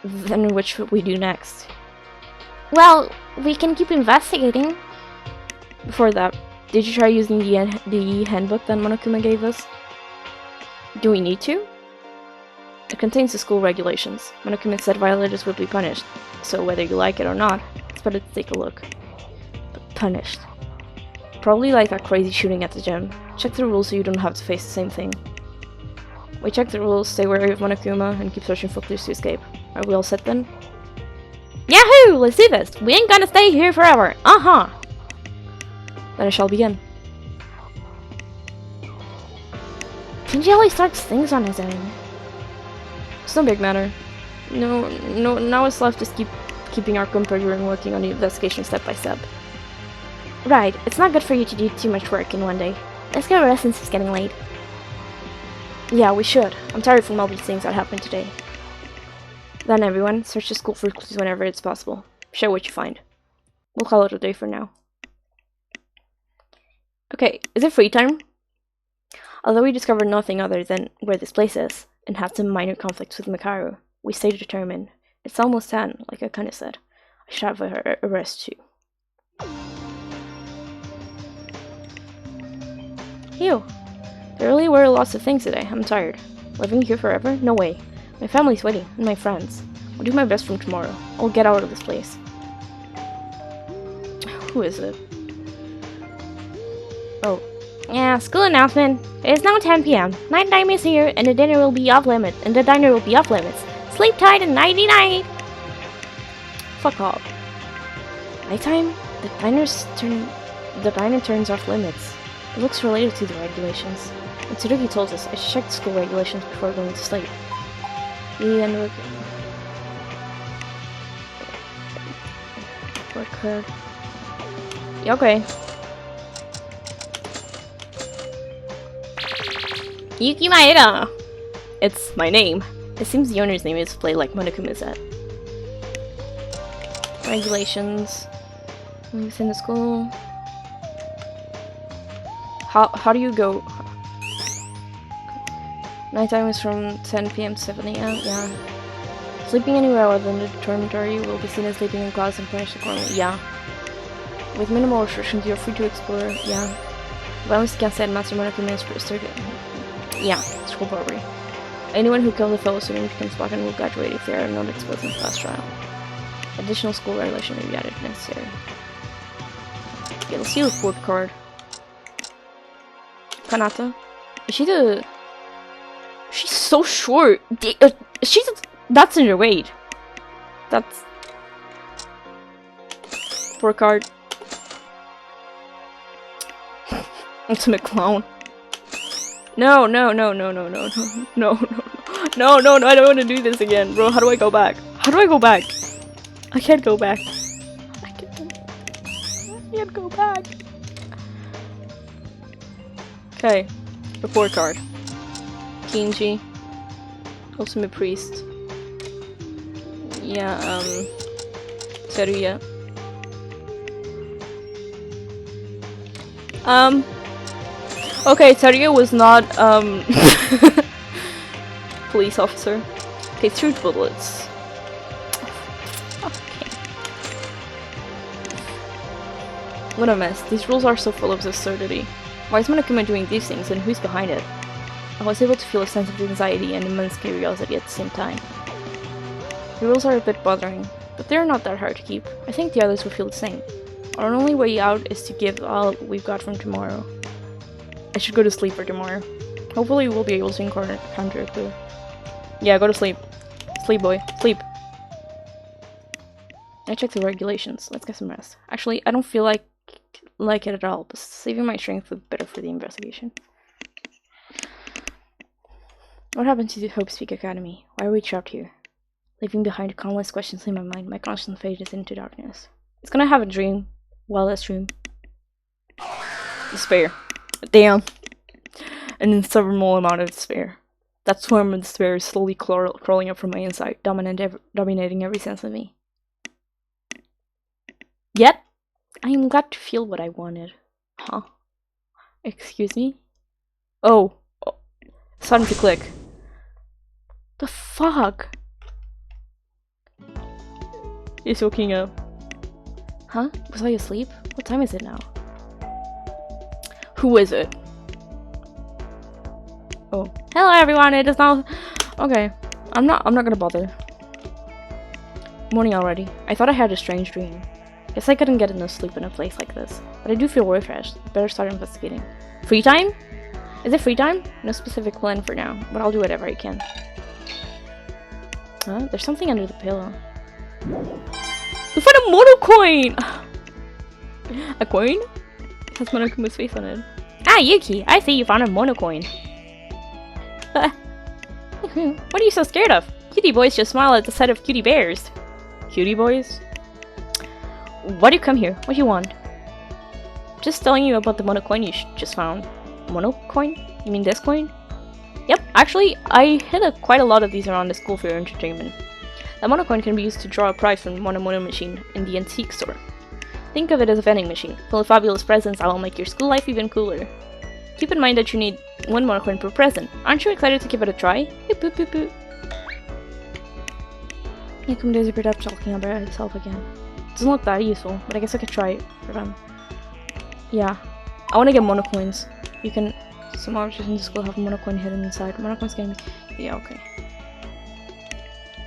Then what should we do next? Well, we can keep investigating. Before that, did you try using the handbook that Monokuma gave us? Do we need to? It contains the school regulations. Monokuma said violators would be punished, so whether you like it or not, it's better to take a look. But punished. Probably like that crazy shooting at the gym. Check the rules so you don't have to face the same thing. We check the rules, stay wary of Monokuma, and keep searching for clues to escape. Are we all set then? Yahoo! Let's do this! We ain't gonna stay here forever! Uh-huh! Then I shall begin. Kenji always starts things on his own. It's no big matter. No, now it's left just keeping our composure and working on the investigation step by step. Right, it's not good for you to do too much work in one day. Let's go rest since it's getting late. Yeah, we should. I'm tired from all these things that happened today. Then everyone, search the school for clues whenever it's possible. Show what you find. We'll call it a day for now. Okay, is it free time? Although we discovered nothing other than where this place is, and had some minor conflicts with Makaru, we stayed determined. It's almost 10, like I kinda said. I should have a rest too. Ew. There really were lots of things today. I'm tired. Living here forever? No way. My family's waiting, and my friends. I'll do my best from tomorrow. I'll get out of this place. Who is it? Oh. Yeah, school announcement. It is now 10 p.m. Night time is here, and the dinner will be off limits. And the diner will be off limits. Sleep tight and nighty night. Fuck off. Nighttime? The diner turns off limits. It looks related to the regulations. And Tsurugi told us I should check the school regulations before going to sleep. The end of work hard. Okay. Yuki Maeda! It's my name. It seems the owner's name is played like Monokuma said. Regulations. Within the school. How do you go? Nighttime is from 10 p.m. to 7 a.m. Yeah. Sleeping anywhere other than the dormitory will be seen as sleeping in class and punished accordingly. Yeah. With minimal restrictions, you're free to explore. Yeah. Violence against Headmaster Monokuma is restricted. Yeah. School robbery. Anyone who kills a fellow student becomes black and will graduate if they are not exposed in class trial. Additional school regulation may be added if necessary. Okay, let's see the report card. Kanata. Is she the... She's so short. That's underweight. That's... Report card. Ultimate clown. No, I don't want to do this again. Bro, how do I go back? I can't go back. I can't go back. Okay. Report card. Kinji. Ultimate Priest. Yeah, Teruya. Okay, Teruya was not, police officer. Okay, 2 bullets. Okay. What a mess. These rules are so full of absurdity. Why is Monokuma doing these things, and who's behind it? I was able to feel a sense of anxiety and immense curiosity at the same time. The rules are a bit bothering, but they're not that hard to keep. I think the others will feel the same. Our only way out is to give all we've got from tomorrow. I should go to sleep for tomorrow. Hopefully we'll be able to encounter a clue. Yeah, go to sleep. Sleep, boy. Sleep. I checked the regulations. Let's get some rest. Actually, I don't feel like it at all, but saving my strength would be better for the investigation. What happened to the Hope Speak Academy? Why are we trapped here? Leaving behind countless questions in my mind, my conscience fades into darkness. It's gonna have a dream. Wildest dream. Despair. Damn. An insufferable amount of despair. That swarm of despair is slowly crawling up from my inside, dominating every sense of me. Yet, I am glad to feel what I wanted. Huh? Excuse me? Oh. Starting to click. The fuck? He's waking up. Huh? Was I asleep? What time is it now? Who is it? Oh. Hello everyone, it is now... Okay. I'm not gonna bother. Morning already. I thought I had a strange dream. Guess I couldn't get enough sleep in a place like this. But I do feel refreshed. Better start investigating. Free time? Is it free time? No specific plan for now, but I'll do whatever I can. Huh? There's something under the pillow. We found a mono coin! A coin? It has Monokuma's face on it. Ah, Yuki, I see you found a mono coin. What are you so scared of? Cutie boys just smile at the sight of cutie bears. Cutie boys? Why do you come here? What do you want? Just telling you about the mono coin you just found. Mono coin? You mean this coin? Yep, actually, I hid quite a lot of these around the school for your entertainment. The mono coin can be used to draw a prize from the mono machine in the antique store. Think of it as a vending machine. Full of fabulous presents that will make your school life even cooler. Keep in mind that you need 1 mono coin per present. Aren't you excited to give it a try? Boop, boop, boop, boop. Yeah, come there's a bit up talking about itself again. Doesn't look that useful, but I guess I could try it for them. Yeah. I want to get mono coins. You can... Some objects in the school have mono coin hidden inside. Mono coins can be... Yeah, okay.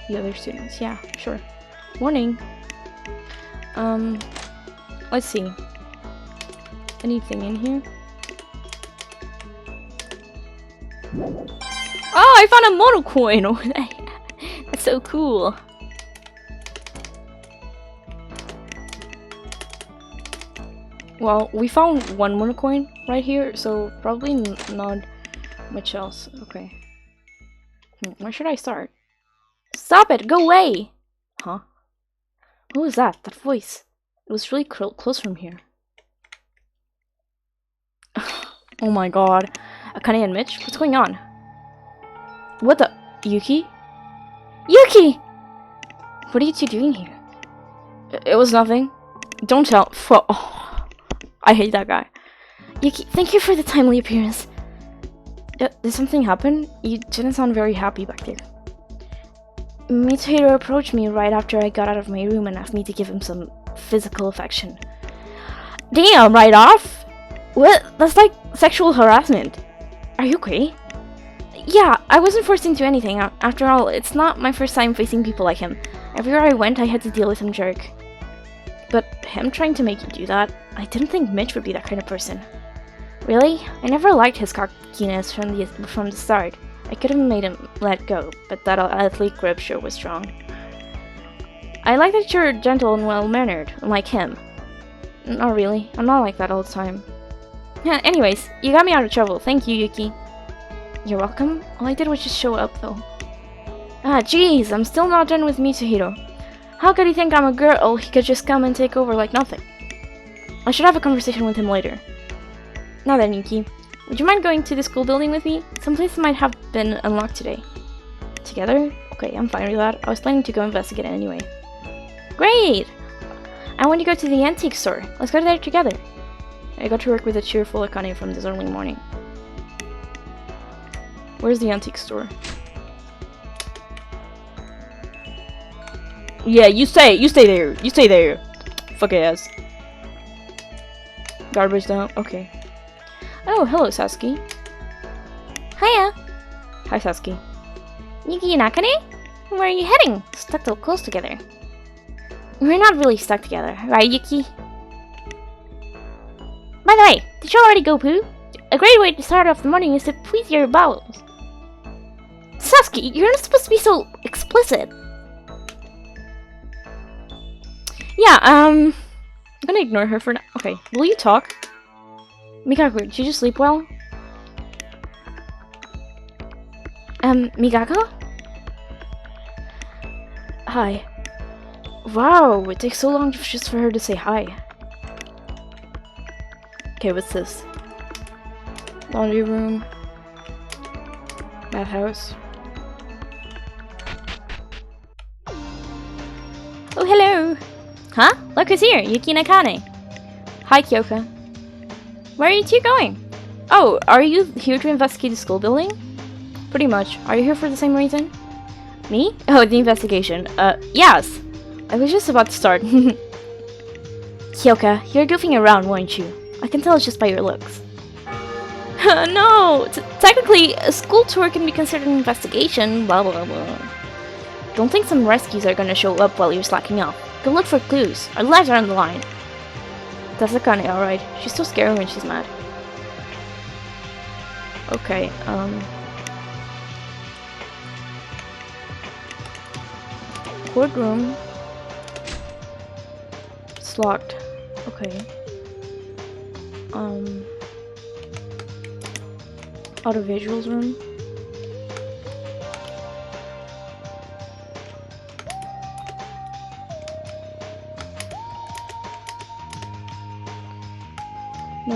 The other students. Yeah, sure. Warning. Let's see. Anything in here? Oh, I found a mono coin! That's so cool. Well, we found 1 mono coin right here, so probably not much else. Okay. Where should I start? Stop it! Go away! Huh? What was that? That voice? It was really close from here. Oh my god. Akane and Mitch? What's going on? What the? Yuki? Yuki! What are you two doing here? It was nothing. Don't tell. Oh, I hate that guy. Yuki, thank you for the timely appearance. Did something happen? You didn't sound very happy back there. Mitsuhiro approached me right after I got out of my room and asked me to give him some physical affection. Damn, right off? What? That's like sexual harassment. Are you okay? Yeah, I wasn't forced into anything. After all, it's not my first time facing people like him. Everywhere I went, I had to deal with some jerk. But him trying to make you do that? I didn't think Mitch would be that kind of person. Really? I never liked his cockiness from the start. I could have made him let go, but that athlete grip sure was strong. I like that you're gentle and well-mannered, unlike him. Not really. I'm not like that all the time. Yeah, anyways, you got me out of trouble. Thank you, Yuki. You're welcome. All I did was just show up, though. Ah, jeez, I'm still not done with Mitsuhiro. How could he think I'm a girl? He could just come and take over like nothing. I should have a conversation with him later. Now then, Yuki. Would you mind going to the school building with me? Some places might have been unlocked today. Together? Okay, I'm fine with that. I was planning to go investigate it anyway. Great! I want to go to the antique store. Let's go there together. I got to work with a cheerful Akane from this early morning. Where's the antique store? Yeah, you stay there. You stay there. Fuck ass. Garbage down. Okay. Oh, hello, Sasuke. Hiya. Hi, Sasuke. Yuki and Akane? Where are you heading? Stuck so close together. We're not really stuck together, right, Yuki? By the way, did you already go poo? A great way to start off the morning is to please your bowels. Sasuke, you're not supposed to be so explicit. Yeah, I'm gonna ignore her for now. Okay, will you talk? Mikaku, did you just sleep well? Migako? Hi. Wow, it takes so long just for her to say hi. Okay, what's this? Laundry room. Bathhouse. Oh, hello! Huh? Look who's here, Yuki and Akane. Hi, Kyoka. Where are you two going? Oh, are you here to investigate the school building? Pretty much. Are you here for the same reason? Me? Oh, the investigation. Yes! I was just about to start. Kyoka, you're goofing around, weren't you? I can tell it's just by your looks. No! Technically, a school tour can be considered an investigation, blah blah blah. Don't think some rescues are gonna show up while you're slacking off. Go look for clues. Our lives are on the line. That's Akane, alright. She's so scary when she's mad. Okay, courtroom. It's locked. Okay. Auto visuals room.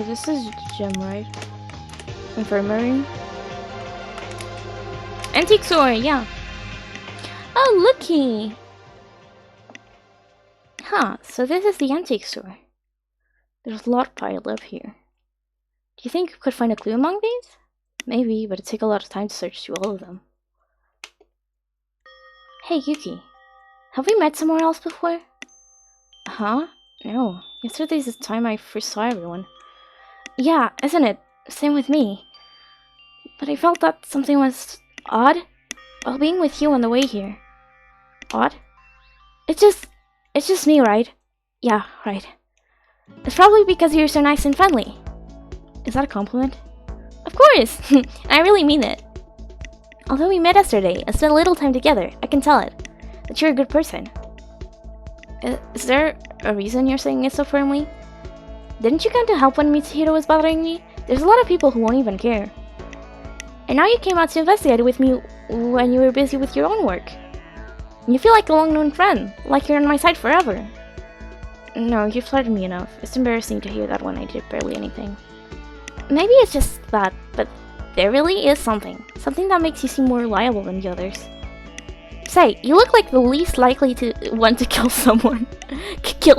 Oh, this is gym, right? Infirmary? Antique store, yeah. Oh, looky! Huh, so this is the antique store. There's a lot piled up here. Do you think you could find a clue among these? Maybe, but it'd take a lot of time to search through all of them. Hey, Yuki. Have we met somewhere else before? Huh? No. Yesterday's the time I first saw everyone. Yeah, isn't it? Same with me. But I felt that something was odd while being with you on the way here. Odd? It's just me, right? Yeah, right. It's probably because you're so nice and friendly. Is that a compliment? Of course! I really mean it. Although we met yesterday and spent a little time together, I can tell it. That you're a good person. Is there a reason you're saying it so firmly? Didn't you come to help when Mitsuhiro was bothering me? There's a lot of people who won't even care. And now you came out to investigate with me when you were busy with your own work. You feel like a long-known friend, like you're on my side forever. No, you flattered me enough. It's embarrassing to hear that when I did barely anything. Maybe it's just that, but there really is something. Something that makes you seem more reliable than the others. Say, you look like the least likely to want to kill someone. Kill?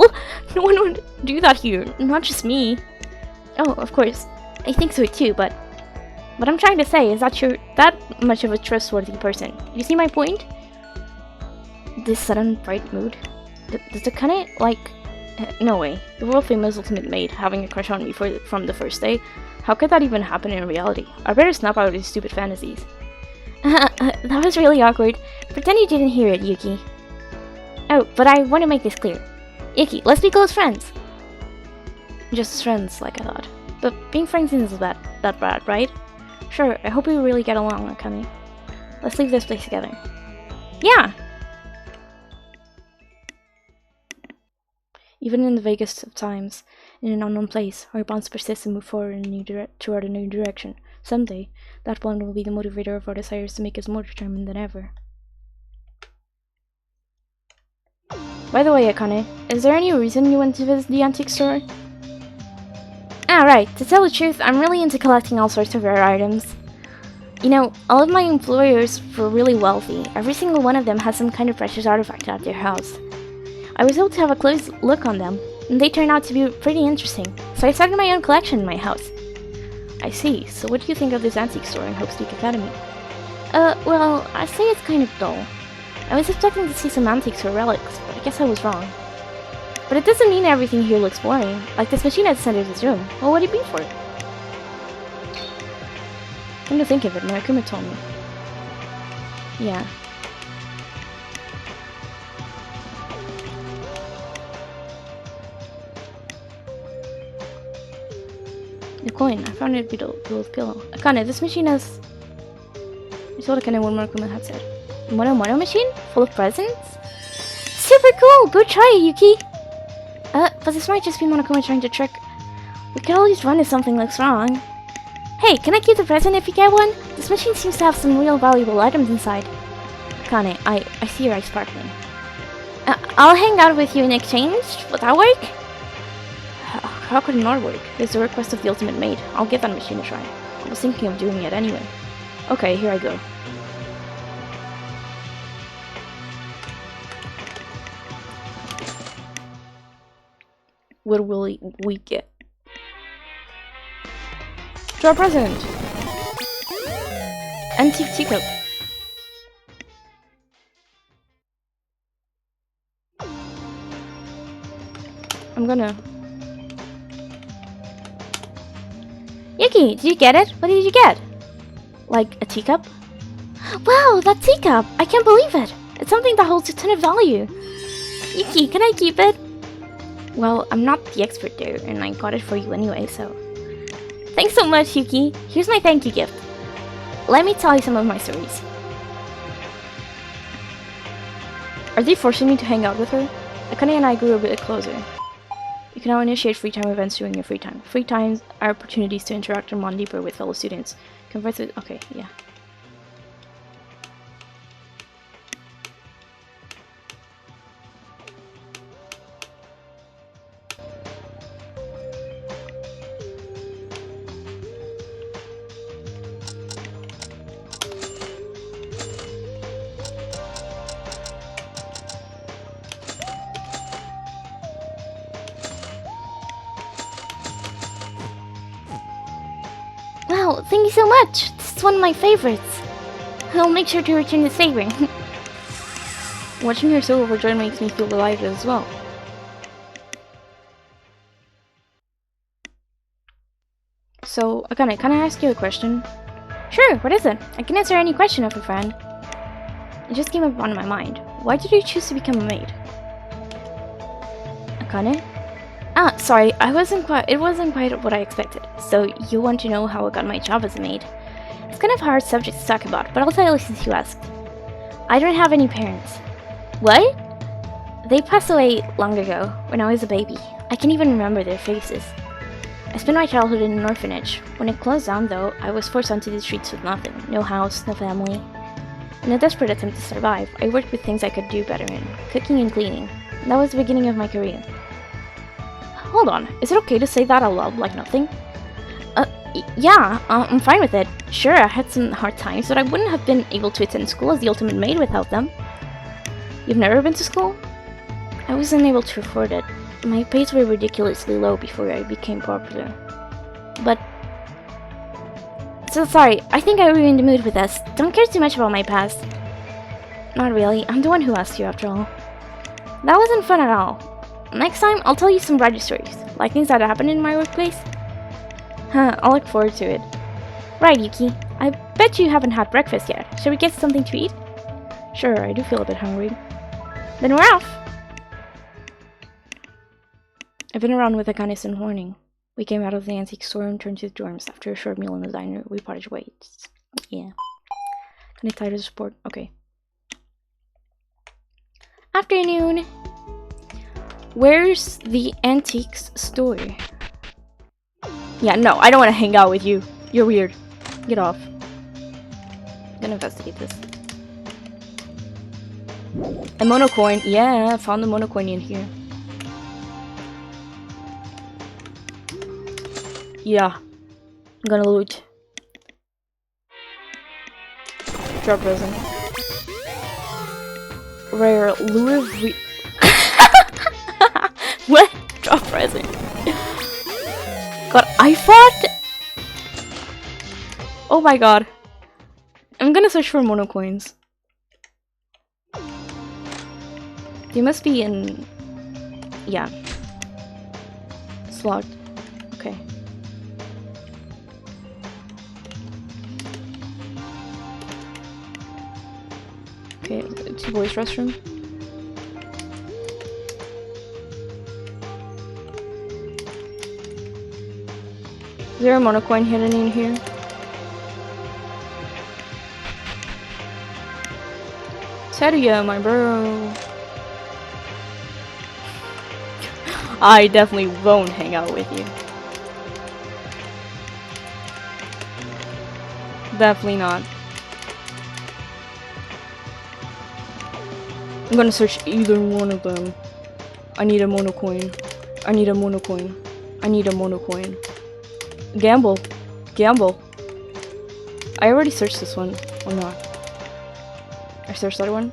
No one would do that here, not just me. Oh, of course. I think so too, but what I'm trying to say is that you're that much of a trustworthy person. You see my point? This sudden bright mood? Does the kinda, like... no way. The world-famous ultimate maid having a crush on me from the first day? How could that even happen in reality? I better snap out of these stupid fantasies. That was really awkward. Pretend you didn't hear it, Yuki. Oh, but I want to make this clear. Yuki, let's be close friends. Just friends, like I thought. But being friends isn't that bad, right? Sure, I hope we really get along, Akane. Let's leave this place together. Yeah! Even in the vaguest of times, in an unknown place, our bonds persist and move forward in toward a new direction. Someday, that bond will be the motivator of our desires to make us more determined than ever. By the way, Akane, is there any reason you went to visit the antique store? Ah, right. To tell the truth, I'm really into collecting all sorts of rare items. You know, all of my employers were really wealthy. Every single one of them has some kind of precious artifact at their house. I was able to have a close look on them, and they turned out to be pretty interesting, so I started my own collection in my house. I see. So what do you think of this antique store in Hope's Peak Academy? Well, I'd say it's kind of dull. I was expecting to see some antiques or relics, but I guess I was wrong. But it doesn't mean everything here looks boring. Like this machine at the center of this room. What would it be for? Come to think of it, Murakuma told me. Yeah. The coin. I found it below the pillow. Akane, this machine has... I told Akane what Murakuma had said. Mono machine? Full of presents? Super cool! Go try it, Yuki! But this might just be Monokuma trying to trick. We can always run if something looks wrong. Hey, can I keep the present if you get one? This machine seems to have some real valuable items inside. Akane, I see your eyes sparkling. I'll hang out with you in exchange? Would that work? How could it not work? It's the request of the ultimate maid. I'll give that machine a try. I was thinking of doing it anyway. Okay, here I go. What will we get? Draw present! Antique teacup. I'm gonna... Yuki, did you get it? What did you get? Like a teacup? Wow, that teacup! I can't believe it! It's something that holds a ton of value. Yuki, can I keep it? Well, I'm not the expert there, and I got it for you anyway, so... Thanks so much, Yuki. Here's my thank you gift. Let me tell you some of my stories. Are they forcing me to hang out with her? Akane and I grew a bit closer. You can now initiate free time events during your free time. Free times are opportunities to interact and bond deeper with fellow students. Converse with... Okay, yeah. thank you so much. This is one of my favorites. I'll make sure to return the favor. Watching her so overjoyed makes me feel delighted as well. So, Akane, can I ask you a question? Sure, what is it? I can answer any question of a friend. It just came up on my mind. Why did you choose to become a maid? Akane? Ah, sorry, It wasn't quite what I expected. So, you want to know how I got my job as a maid? it's kind of a hard subject to talk about, but I'll tell you since you asked. I don't have any parents. What? They passed away long ago, when I was a baby. I can't even remember their faces. I spent my childhood in an orphanage. When it closed down, though, I was forced onto the streets with nothing. No house, no family. In a desperate attempt to survive, I worked with things I could do better in, cooking and cleaning. That was the beginning of my career. Hold on, is it okay to say that out loud like nothing? Yeah, I'm fine with it. Sure, I had some hard times, but I wouldn't have been able to attend school as the ultimate maid without them. You've never been to school? I wasn't able to afford it. My pays were ridiculously low before I became popular. But... So sorry, I think I ruined the mood with this. Don't care too much about my past. Not really, I'm the one who asked you after all. That wasn't fun at all. Next time, I'll tell you some brighter stories, like things that happened in my workplace. Huh, I'll look forward to it. Right, Yuki. I bet you haven't had breakfast yet. Shall we get something to eat? Sure, I do feel a bit hungry. Then we're off! I've been around with Akane since morning. We came out of the antique store and turned to the dorms. After a short meal in the diner, we parted ways. Yeah. Can I tie to the sport? Okay. Afternoon. Where's the antiques store? Yeah, no, I don't want to hang out with you. You're weird. Get off. I'm gonna investigate this. A monocoin. Yeah, I found the monocoin in here. Yeah. I'm gonna loot. Drop resin. Rare Louis What? Drop resin. God, I thought... Oh my god. I'm gonna search for monocoins. They must be in... Yeah. It's locked. Okay. Okay, to boys' restroom. Is there a monocoin hidden in here? Teria, my bro. I definitely won't hang out with you. Definitely not. I'm gonna search either one of them. I need a monocoin. I need a monocoin. I need a monocoin. Gamble. Gamble. I already searched this one. Or not. I searched that one.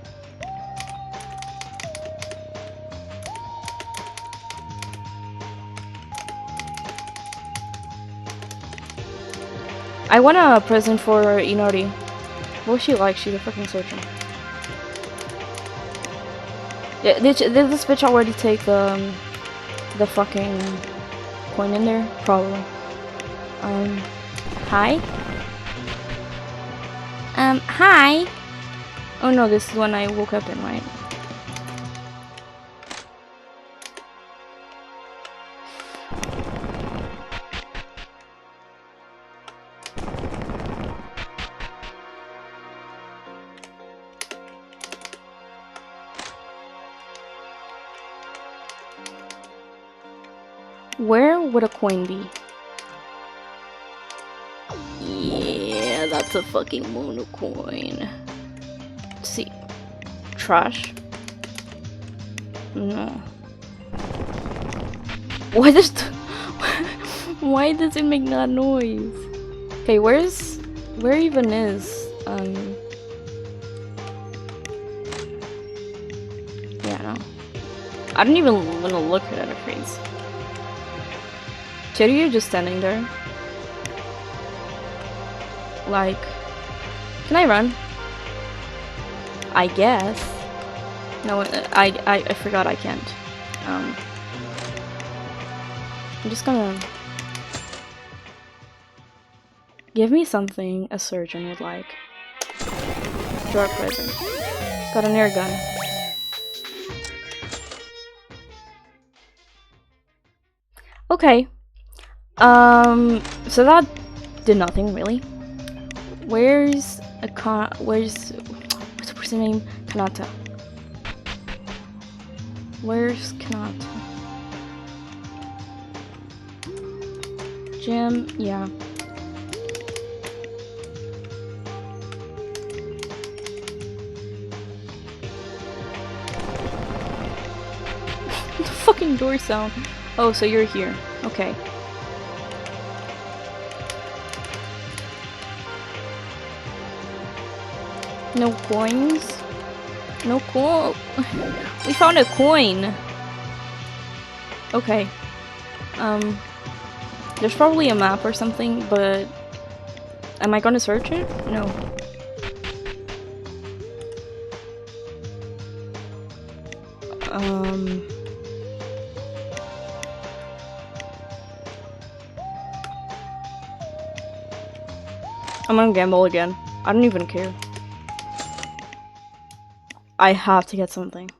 I want a present for Inori. What was she like? She's a fucking surgeon. Yeah, did this bitch already take the fucking coin in there? Probably. Hi? Hi. Oh no, this is when I woke up in, right? Where would a coin be? Yeah, that's a fucking monocoin. Let's see. Trash? No. Why does why does it make that noise? Okay, where even is yeah, no. I don't even want to look at her face. Cherry, you're just standing there. Like, can I run? I guess. No, I forgot I can't. I'm just gonna give me something a surgeon would like. Draw a present. Got an air gun. Okay. So that did nothing really. Where's what's the person name? Kanata. Where's Kanata? Gym, yeah. The fucking door sound. Oh, so you're here. Okay. No coins? No coin. We found a coin. Okay. There's probably a map or something, but am I gonna search it? No. I'm gonna gamble again. I don't even care. I have to get something.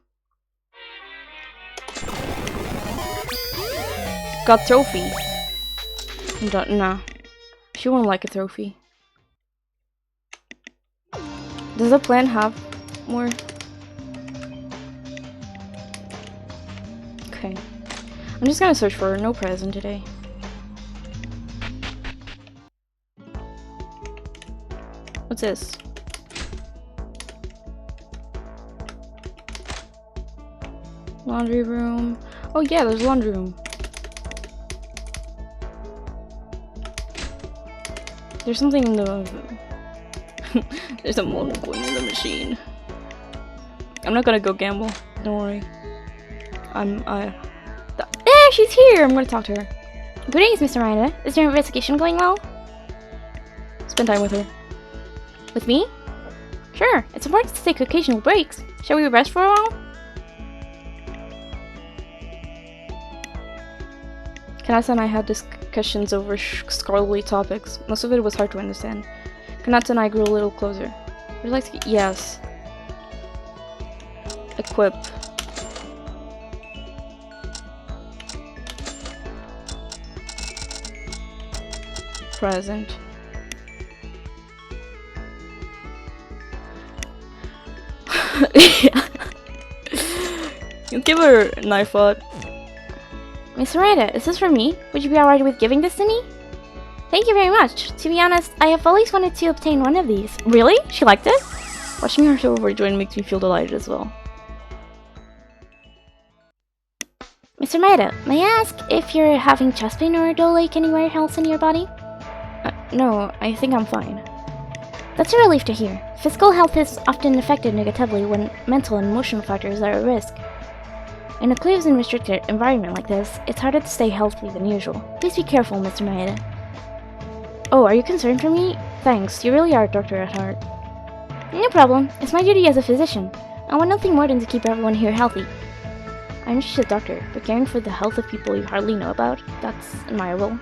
Got trophy. Nah. She won't like a trophy. Does the plan have more? Okay. I'm just gonna search for no present today. What's this? Laundry room. Oh yeah, there's a laundry room. There's something in the... There's a mold going in the machine. I'm not gonna go gamble. Don't worry. There, she's here! I'm gonna talk to her. Greetings, Mr. Miranda. Is your investigation going well? Spend time with her. With me? Sure, it's important to take occasional breaks. Shall we rest for a while? Kanata and I had discussions over scholarly topics. Most of it was hard to understand. Kanata and I grew a little closer. Would you like to get... Yes. Equip. Present. Yeah. You give her a knife out. Miss Miranda, is this for me? Would you be alright with giving this to me? Thank you very much. To be honest, I have always wanted to obtain one of these. Really? She liked it? Watching her so overjoyed makes me feel delighted as well. Mr. Miranda, may I ask if you're having chest pain or a dull ache anywhere else in your body? No, I think I'm fine. That's a relief to hear. Physical health is often affected negatively when mental and emotional factors are at risk. In a closed and restricted environment like this, it's harder to stay healthy than usual. Please be careful, Mr. Maeda. Oh, are you concerned for me? Thanks, you really are a doctor at heart. No problem. It's my duty as a physician. I want nothing more than to keep everyone here healthy. I'm just a doctor, but caring for the health of people you hardly know about, that's admirable.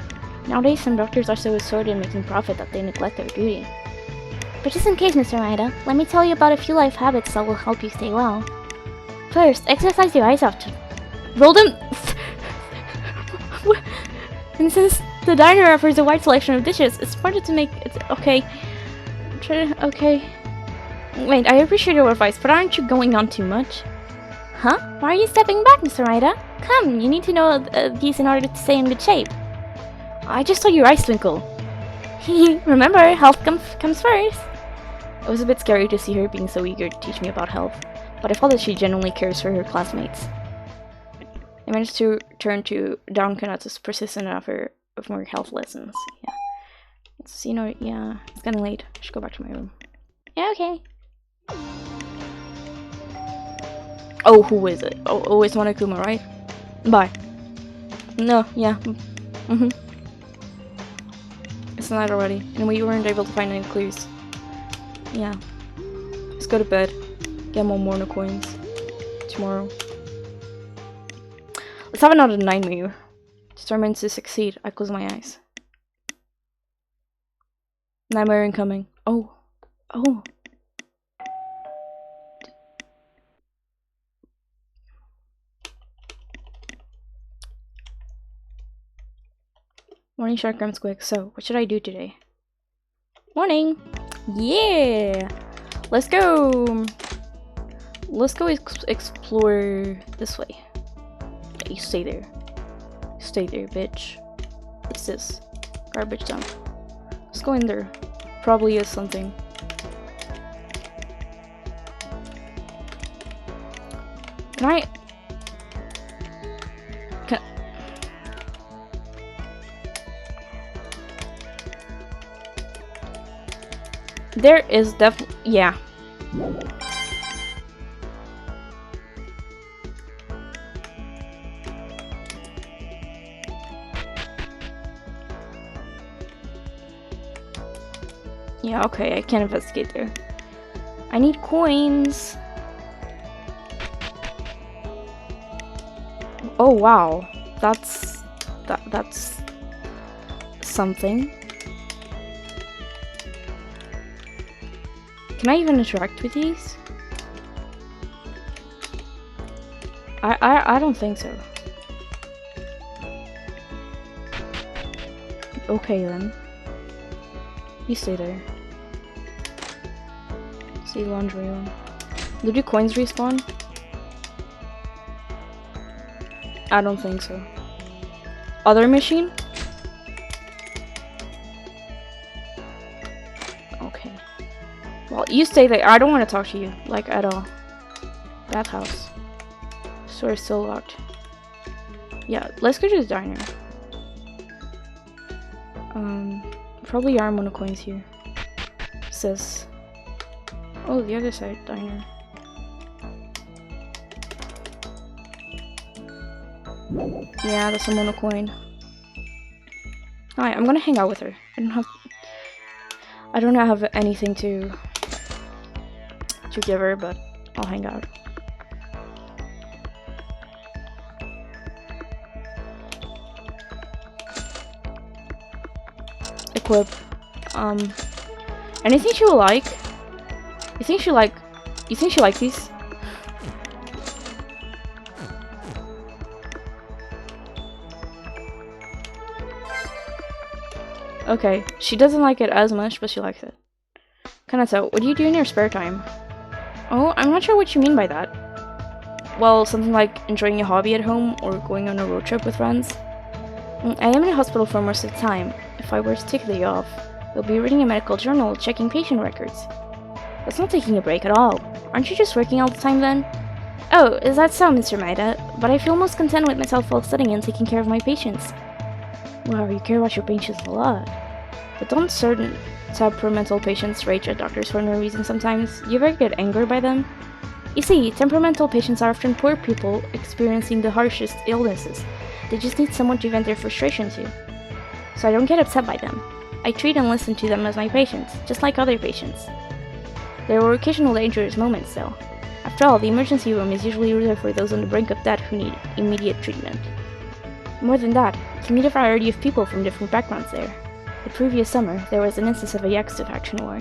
Nowadays, some doctors are so absorbed in making profit that they neglect their duty. But just in case, Mr. Maeda, let me tell you about a few life habits that will help you stay well. First, exercise your eyes out. Roll them! And since the diner offers a wide selection of dishes, it's smarter to make it... Okay. Okay. Wait, I appreciate your advice, but aren't you going on too much? Huh? Why are you stepping back, Mr. Maeda? Come, you need to know these in order to stay in good shape. I just saw your eyes twinkle. Remember, health comes first. It was a bit scary to see her being so eager to teach me about health, but I felt that she genuinely cares for her classmates. I managed to turn to down Kanata's persistent offer of more health lessons. Yeah. It's, you know, yeah, it's kinda late. I should go back to my room. Yeah, okay. Oh, who is it? Oh, it's Monokuma, right? Bye. No, yeah. it's night already, and we weren't able to find any clues. Yeah. Let's go to bed. Get more Mono coins tomorrow. Let's have another nightmare. Determined to succeed, I close my eyes. Nightmare incoming. Oh. Oh. Morning shot grams quick. So, what should I do today? Morning! Yeah! Let's go! Let's go explore this way. Yeah, you stay there. Stay there, bitch. What's this? Garbage dump. Let's go in there. Probably is something. Can I... Can... There is definitely... Yeah. Yeah, okay, I can't investigate there. I need coins. Oh wow, that's something. Can I even interact with these? I don't think so. Okay then. You stay there. See laundry room. Did your coins respawn? I don't think so. Other machine? Okay. Well, you stay there. I don't want to talk to you, like, at all. Bathhouse. Store is still locked. Yeah, let's go to the diner. Probably are mono coins here. Says. Oh, the other side, diner. Yeah, that's a mono coin. Alright, I'm gonna hang out with her. I don't have anything to give her, but I'll hang out. Equip. Anything she will like? You think she like these? Okay, she doesn't like it as much, but she likes it. Kanata, what do you do in your spare time? Oh, I'm not sure what you mean by that. Well, something like enjoying a hobby at home or going on a road trip with friends. I am in a hospital for most of the time. If I were to take the day off, I'll be reading a medical journal, checking patient records. That's not taking a break at all. Aren't you just working all the time then? Oh, is that so, Mr. Maeda? But I feel most content with myself while studying and taking care of my patients. Wow, you care about your patients a lot. But don't certain temperamental patients rage at doctors for no reason sometimes? You ever get angered by them? You see, temperamental patients are often poor people experiencing the harshest illnesses. They just need someone to vent their frustration to. So I don't get upset by them. I treat and listen to them as my patients, just like other patients. There were occasional dangerous moments, though. After all, the emergency room is usually reserved for those on the brink of death who need immediate treatment. More than that, you meet a variety of people from different backgrounds there. The previous summer, there was an instance of a Yakuza faction war.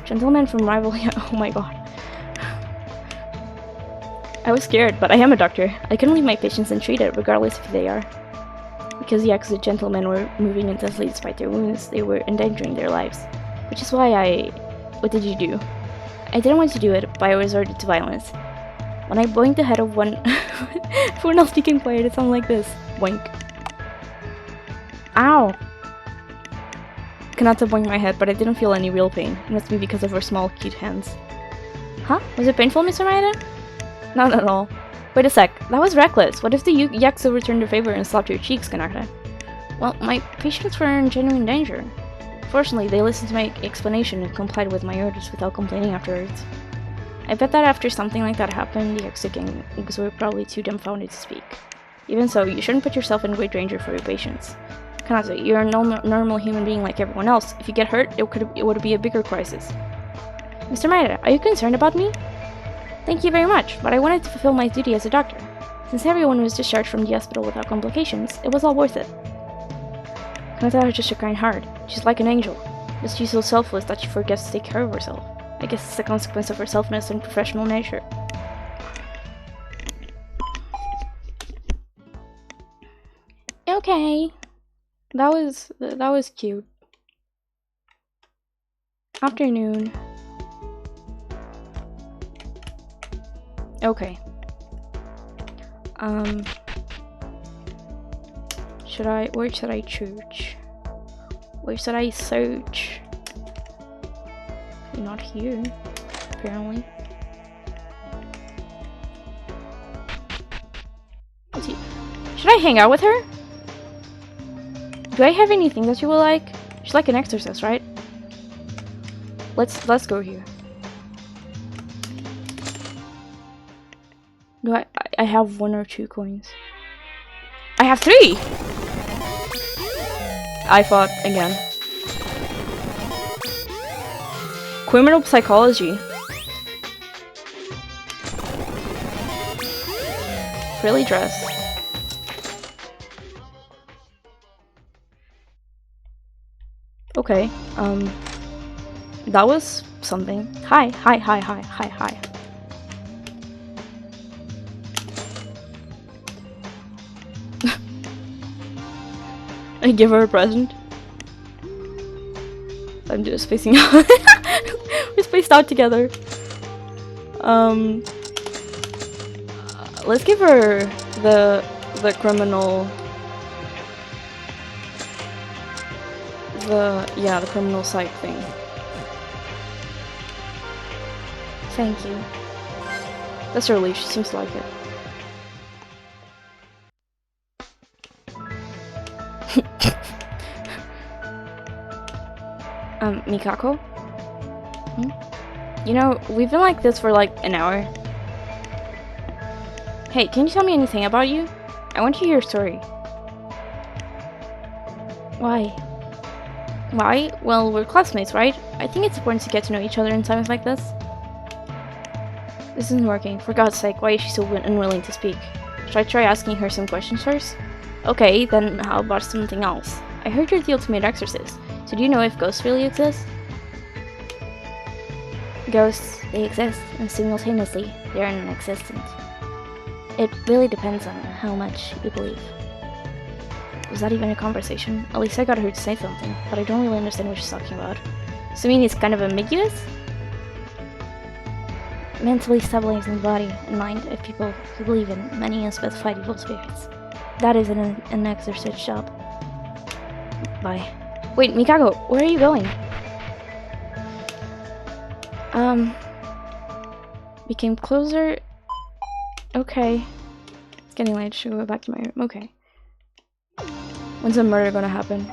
Gentlemen from rival oh my god. I was scared, but I am a doctor. I couldn't leave my patients untreated, regardless of who they are. Because the Yakuza gentlemen were moving intensely despite their wounds, they were endangering their lives. Which is why What did you do? I didn't want to do it, but I resorted to violence. When I boinked the head of one... If we're not speaking quiet, it sounds like this. Boink. Ow! Kanata boinked my head, but I didn't feel any real pain. It must be because of her small, cute hands. Huh? Was it painful, Mr. Maeda? Not at all. Wait a sec, that was reckless. What if the Yakuza returned the favor and slapped your cheeks, Kanata? Well, my patients were in genuine danger. Fortunately, they listened to my explanation and complied with my orders without complaining afterwards. I bet that after something like that happened, the Yakuza gangs were probably too dumbfounded to speak. Even so, you shouldn't put yourself in great danger for your patients. Kanaza, you're a normal human being like everyone else. If you get hurt, it would be a bigger crisis. Mr. Maeda, are you concerned about me? Thank you very much, but I wanted to fulfill my duty as a doctor. Since everyone was discharged from the hospital without complications, it was all worth it. Kanaza has just a kind heart. She's like an angel. But she's so selfless that she forgets to take care of herself. I guess it's a consequence of her selfless and professional nature. Okay. That was cute. Afternoon. Okay. Where should I search? Where should I search? Not here, apparently. Let's see. Should I hang out with her? Do I have anything that you will like? She's like an exorcist, right? Let's go here. Do I have 1 or 2 coins? I have 3! I fought again. Criminal psychology. Frilly dress. Okay, that was something. Hi. I give her a present. I'm just spacing out. We're spaced out together. Let's give her the criminal. The criminal psych thing. Thank you. That's her relief. She seems to like it. Mikako? You know, we've been like this for like an hour. Hey, can you tell me anything about you? I want to hear your story. Why? Why? Well, we're classmates, right? I think it's important to get to know each other in times like this. This isn't working. For God's sake, why is she so unwilling to speak? Should I try asking her some questions first? Okay, then how about something else? I heard you're the ultimate exorcist. So do you know if ghosts really exist? Ghosts, they exist, and simultaneously, they are non-existent. It really depends on how much you believe. Was that even a conversation? At least I got her to say something, but I don't really understand what she's talking about. So you mean it's kind of ambiguous? Mentally stabilizing the body and mind of people who believe in many unspecified evil spirits. That is an exorcist's job. Bye. Wait, Mikako, where are you going? Became closer. Okay. It's getting late. Should go back to my room. Okay. When's the murder gonna happen?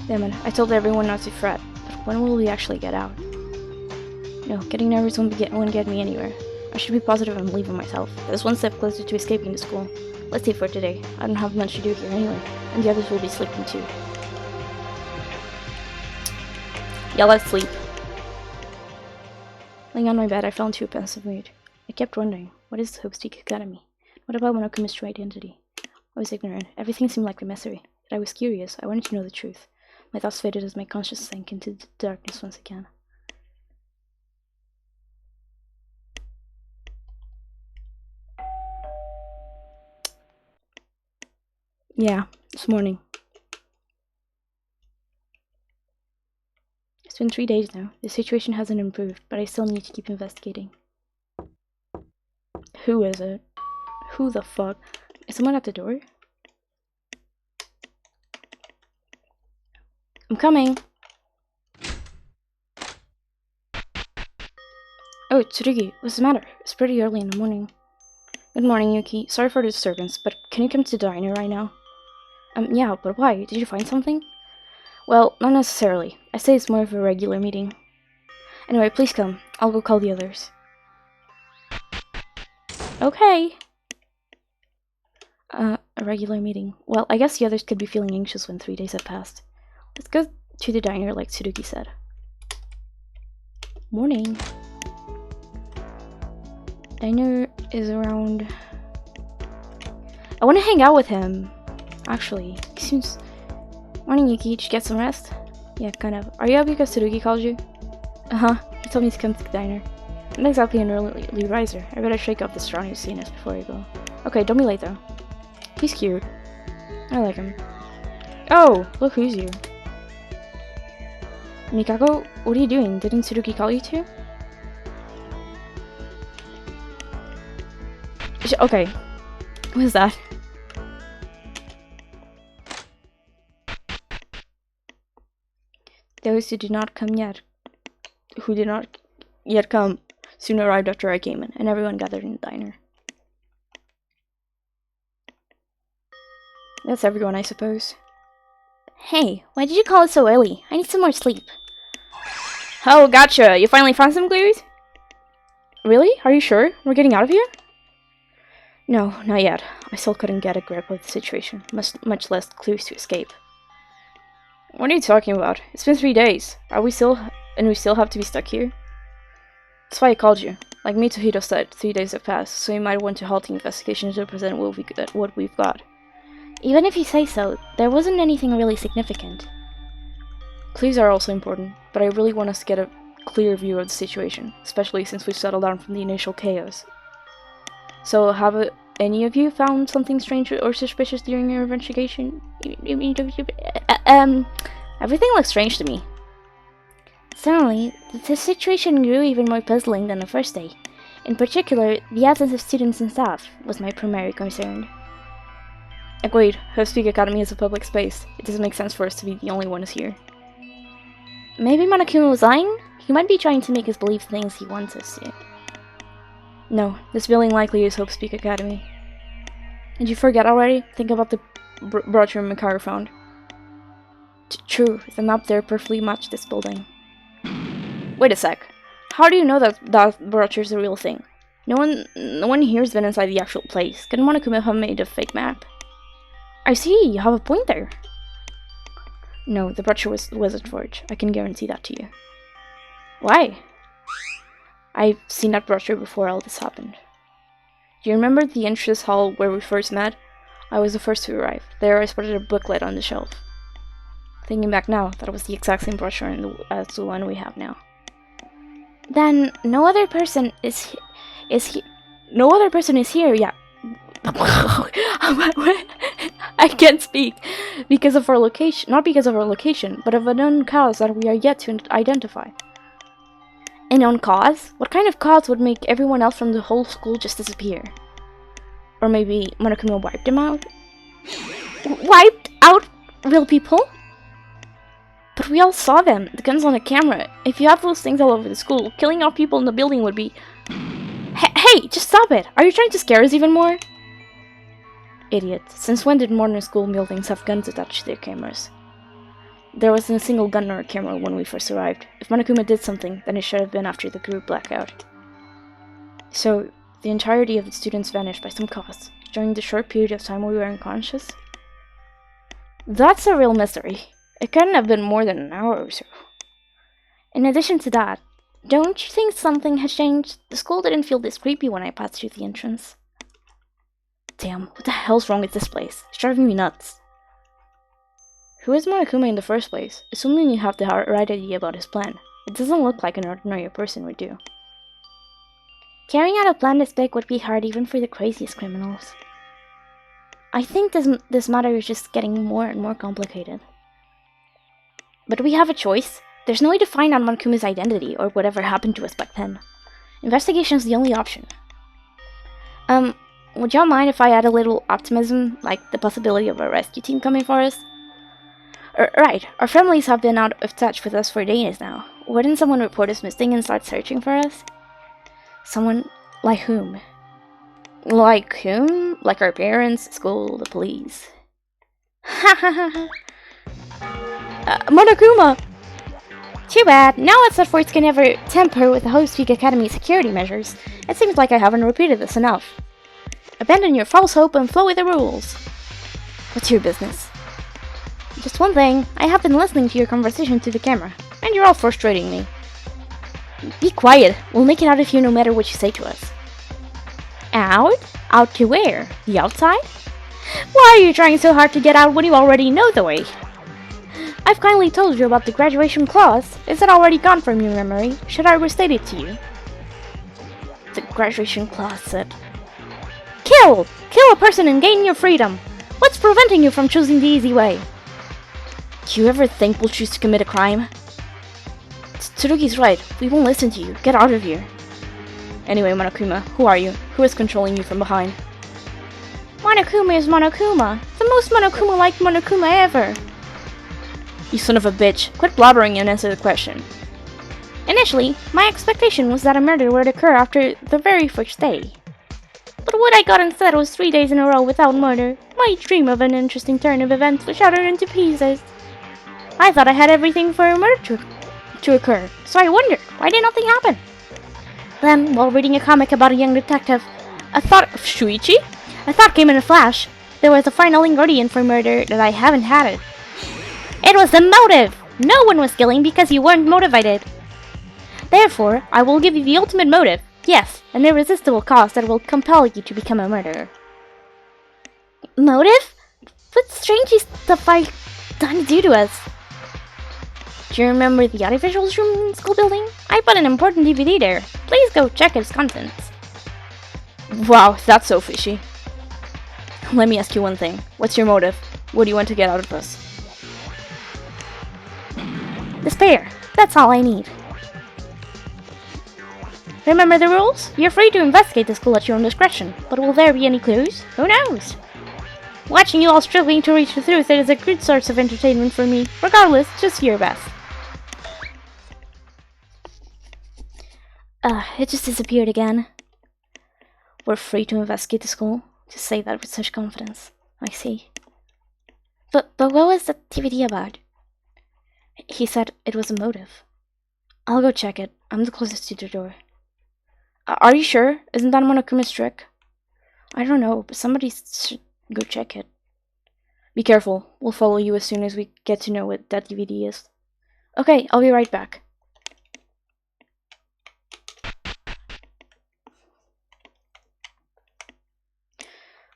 Damn it, I told everyone not to fret, but when will we actually get out? No, getting nervous won't get me anywhere. I should be positive I'm leaving myself. That's one step closer to escaping the school. Let's leave for today. I don't have much to do here anyway, and the others will be sleeping too. Yeah, let's sleep. Laying on my bed, I fell into a pensive mood. I kept wondering, what is the Hope Speak Academy? What about Monokuma's true identity? I was ignorant. Everything seemed like a mystery. But I was curious. I wanted to know the truth. My thoughts faded as my conscience sank into the darkness once again. Yeah, this morning. It's been 3 days now. The situation hasn't improved, but I still need to keep investigating. Who is it? Who the fuck? Is someone at the door? I'm coming! Oh, Tsurugi, what's the matter? It's pretty early in the morning. Good morning, Yuki. Sorry for the disturbance, but can you come to the diner right now? Yeah, but why? Did you find something? Well, not necessarily. I say it's more of a regular meeting. Anyway, please come. I'll go call the others. Okay. A regular meeting. Well, I guess the others could be feeling anxious when 3 days have passed. Let's go to the diner like Tsurugi said. Morning. Diner is around... I want to hang out with him. Actually, he seems... Morning, Yuki. Did you get some rest? Yeah, kind of. Are you up because Tsurugi called you? Uh-huh. He told me to come to the diner. I'm not exactly an early riser. I better shake up the strongest scenes before I go. Okay, don't be late though. He's cute. I like him. Oh, look who's here. Mikako, what are you doing? Didn't Tsurugi call you to? Okay. What is that? Those who did not come yet, soon arrived after I came in, and everyone gathered in the diner. That's everyone, I suppose. Hey, why did you call us so early? I need some more sleep. Oh, gotcha! You finally found some clues? Really? Are you sure? We're getting out of here? No, not yet. I still couldn't get a grip of the situation, much less clues to escape. What are you talking about? It's been 3 days. We still have to be stuck here? That's why I called you. Like Mitsuhito said, 3 days have passed, so you might want to halt the investigation to present what we've got. Even if you say so, there wasn't anything really significant. Clues are also important, but I really want us to get a clear view of the situation, especially since we've settled down from the initial chaos. So, have any of you found something strange or suspicious during your investigation? Everything looks strange to me. Suddenly, the situation grew even more puzzling than the first day. In particular, the absence of students and staff was my primary concern. Agreed. Hope's Academy is a public space. It doesn't make sense for us to be the only ones here. Maybe Monokuma was lying? He might be trying to make us believe things he wants us to. No, this building likely is Hope's Academy. Did you forget already? Think about the brochure Mikaro found. True, the map there perfectly matched this building. Wait a sec. How do you know that brochure's the real thing? No one here's been inside the actual place. Couldn't Monokuma have made a fake map? I see, you have a point there. No, the brochure wasn't forged. I can guarantee that to you. Why? I've seen that brochure before all this happened. Do you remember the entrance hall where we first met? I was the first to arrive. There I spotted a booklet on the shelf. Thinking back now, that was the exact same brochure as the one we have now. Then no other person is here yet. I can't speak because of our location, not because of our location, but of an unknown cause that we are yet to identify. An unknown cause? What kind of cause would make everyone else from the whole school just disappear? Or maybe Monokuma wiped them out? Wiped out real people? But we all saw them, the guns on the camera. If you have those things all over the school, killing off people in the building would be... Hey, just stop it! Are you trying to scare us even more? Idiot. Since when did modern school buildings have guns attached to their cameras? There wasn't a single gun or camera when we first arrived. If Monokuma did something, then it should have been after the group blackout. So, the entirety of the students vanished by some cause, during the short period of time we were unconscious? That's a real mystery. It couldn't have been more than an hour or so. In addition to that, don't you think something has changed? The school didn't feel this creepy when I passed through the entrance. Damn, what the hell's wrong with this place? It's driving me nuts. Who is Monokuma in the first place? Assuming you have the right idea about his plan. It doesn't look like an ordinary person would do. Carrying out a plan this big would be hard even for the craziest criminals. I think this matter is just getting more and more complicated. But we have a choice. There's no way to find out Monokuma's identity or whatever happened to us back then. Investigation is the only option. Would y'all mind if I add a little optimism, like the possibility of a rescue team coming for us? Right, our families have been out of touch with us for days now. Wouldn't someone report us missing and start searching for us? Someone like whom? Like whom? Like our parents, school, the police. Monokuma! Too bad. Now that efforts can never tamper with the Host Peak Academy security measures, it seems like I haven't repeated this enough. Abandon your false hope and flow with the rules. What's your business? Just one thing, I have been listening to your conversation through the camera, and you're all frustrating me. Be quiet. We'll make it out of here no matter what you say to us. Out? Out to where? The outside? Why are you trying so hard to get out when you already know the way? I've kindly told you about the graduation clause. Is it already gone from your memory? Should I restate it to you? The graduation clause said, Kill! Kill a person and gain your freedom! What's preventing you from choosing the easy way? Do you ever think we'll choose to commit a crime? Tsurugi's right. We won't listen to you. Get out of here. Anyway, Monokuma, who are you? Who is controlling you from behind? Monokuma is Monokuma. The most Monokuma-like Monokuma ever. You son of a bitch. Quit blabbering and answer the question. Initially, my expectation was that a murder would occur after the very first day. But what I got instead was 3 days in a row without murder. My dream of an interesting turn of events was shattered into pieces. I thought I had everything for a murder to occur, so I wondered, why did nothing happen? Then, while reading a comic about a young detective, a thought of Shuichi? A thought came in a flash. There was a final ingredient for murder that I haven't had it. It was the motive! No one was killing because you weren't motivated. Therefore, I will give you the ultimate motive. Yes, an irresistible cause that will compel you to become a murderer. Motive? What strange stuff I done do to us? Do you remember the audiovisuals room in school building? I put an important DVD there. Please go check its contents. Wow, that's so fishy. Let me ask you one thing. What's your motive? What do you want to get out of us? Despair. That's all I need. Remember the rules? You're free to investigate the school at your own discretion, but will there be any clues? Who knows? Watching you all struggling to reach the truth is a good source of entertainment for me. Regardless, just your best. It just disappeared again. We're free to investigate the school. To say that with such confidence. I see. But what was the DVD about? He said it was a motive. I'll go check it. I'm the closest to the door. Are you sure? Isn't that Monokuma's trick? I don't know, but somebody should go check it. Be careful. We'll follow you as soon as we get to know what that DVD is. Okay, I'll be right back.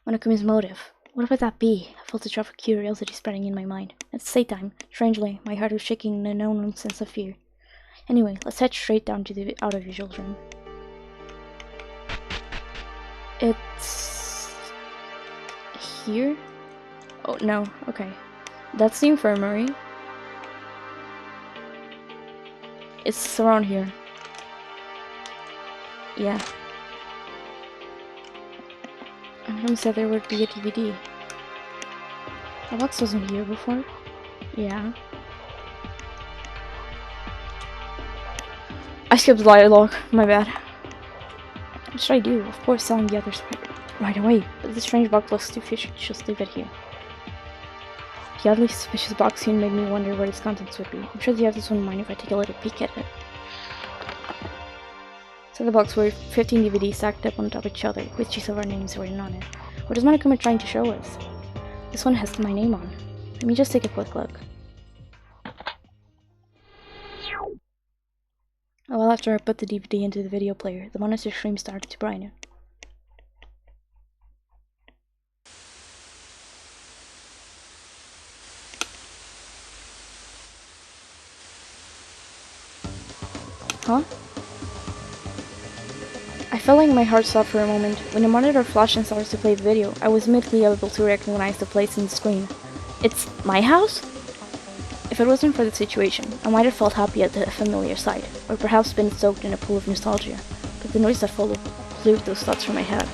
Monokuma's motive. What would that be? I felt a drop of curiosity spreading in my mind. It's daytime. Strangely, my heart was shaking in an unknown sense of fear. Anyway, let's head straight down to the audiovisual room. It's... here? Oh, no. Okay. That's the infirmary. It's around here. Yeah. Adam said there would be a DVD. The box wasn't here before. Yeah. I skipped the dialogue. My bad. What should I do? Of course, selling the others right away. But this strange box looks too fishy to just leave it here. The oddly suspicious box soon made me wonder what its contents would be. I'm sure the others wouldn't mind if I take a little peek at it. So the box were 15 DVDs stacked up on top of each other, with each of our names written on it. What is Monokuma trying to show us? This one has my name on. Let me just take a quick look. Oh, well, after I put the DVD into the video player, the monitor screen started to brighten. Huh? I felt like my heart stopped for a moment. When the monitor flashed and started to play the video, I was immediately able to recognize the place in the screen. It's my house? If it wasn't for the situation, I might have felt happy at the familiar sight, or perhaps been soaked in a pool of nostalgia, but the noise that followed blew those thoughts from my head.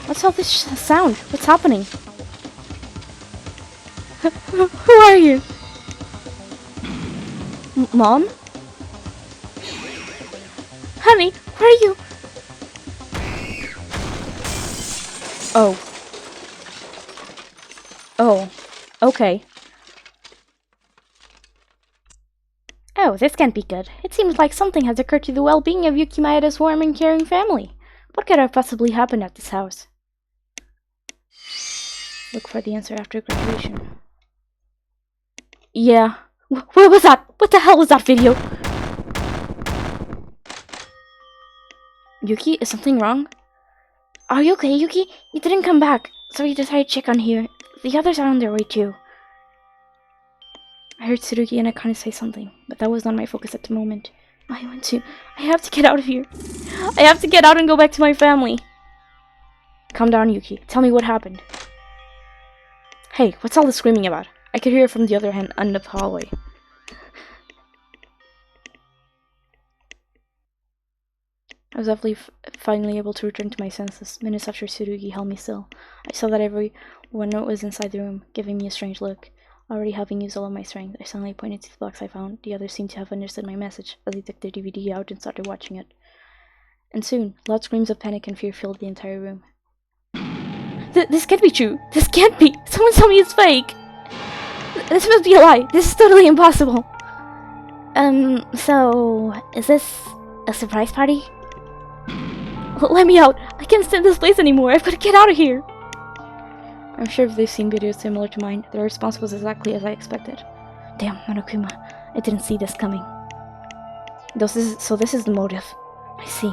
What's all this sound? What's happening? Who are you? Mom? Honey, where are you? Oh. Oh. okay. Oh, this can't be good. It seems like something has occurred to the well-being of Yuki Maeda's warm and caring family. What could have possibly happened at this house? Look for the answer after graduation. Yeah. Where was that? What the hell was that video? Yuki, is something wrong? Are you okay, Yuki? You didn't come back, so we decided to check on here. The others are on their way too. I heard Tsurugi and Akane say something, but that was not my focus at the moment. I have to get out of here. I have to get out and go back to my family. Calm down, Yuki. Tell me what happened. Hey, what's all the screaming about? I could hear it from the other end of the hallway. I was finally able to return to my senses. Minutes after Tsurugi held me still, I saw that everyone was inside the room, giving me a strange look. Already having used all of my strength, I suddenly pointed to the box I found. The others seemed to have understood my message, as they took their DVD out and started watching it. And soon, loud screams of panic and fear filled the entire room. This can't be true. This can't be. Someone tell me it's fake. This must be a lie. This is totally impossible. So, is this a surprise party? Let me out. I can't stand this place anymore. I've got to get out of here. I'm sure if they've seen videos similar to mine, their response was exactly as I expected. Damn, Monokuma. I didn't see this coming. So this is the motive. I see.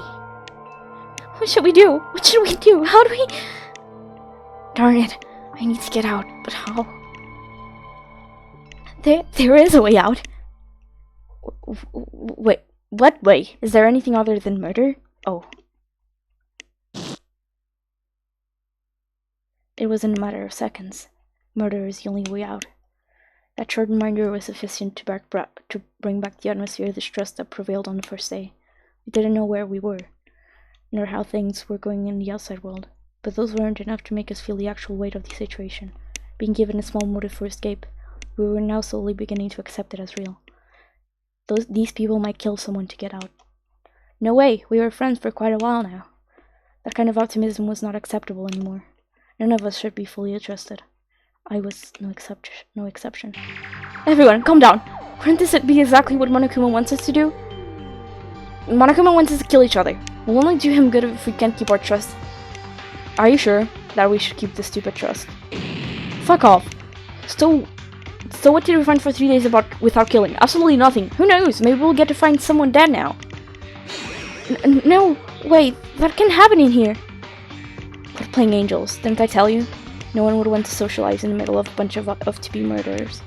What should we do? What should we do? How do we... Darn it. I need to get out, but how? There is a way out. Wait, what way? Is there anything other than murder? Oh. It was in a matter of seconds. Murder is the only way out. That short reminder was sufficient to bring back the atmosphere of distrust that prevailed on the first day. We didn't know where we were, nor how things were going in the outside world, but those weren't enough to make us feel the actual weight of the situation. Being given a small motive for escape, we were now slowly beginning to accept it as real. These people might kill someone to get out. No way, we were friends for quite a while now. That kind of optimism was not acceptable anymore. None of us should be fully trusted. I was no exception. Everyone, calm down. Wouldn't this be exactly what Monokuma wants us to do? Monokuma wants us to kill each other. We'll only do him good if we can't keep our trust. Are you sure that we should keep this stupid trust? Fuck off. So what did we find for 3 days without killing? Absolutely nothing. Who knows? Maybe we'll get to find someone dead now. No, wait, that can happen in here. We're playing angels, didn't I tell you? No one would want to socialize in the middle of a bunch of to-be murderers.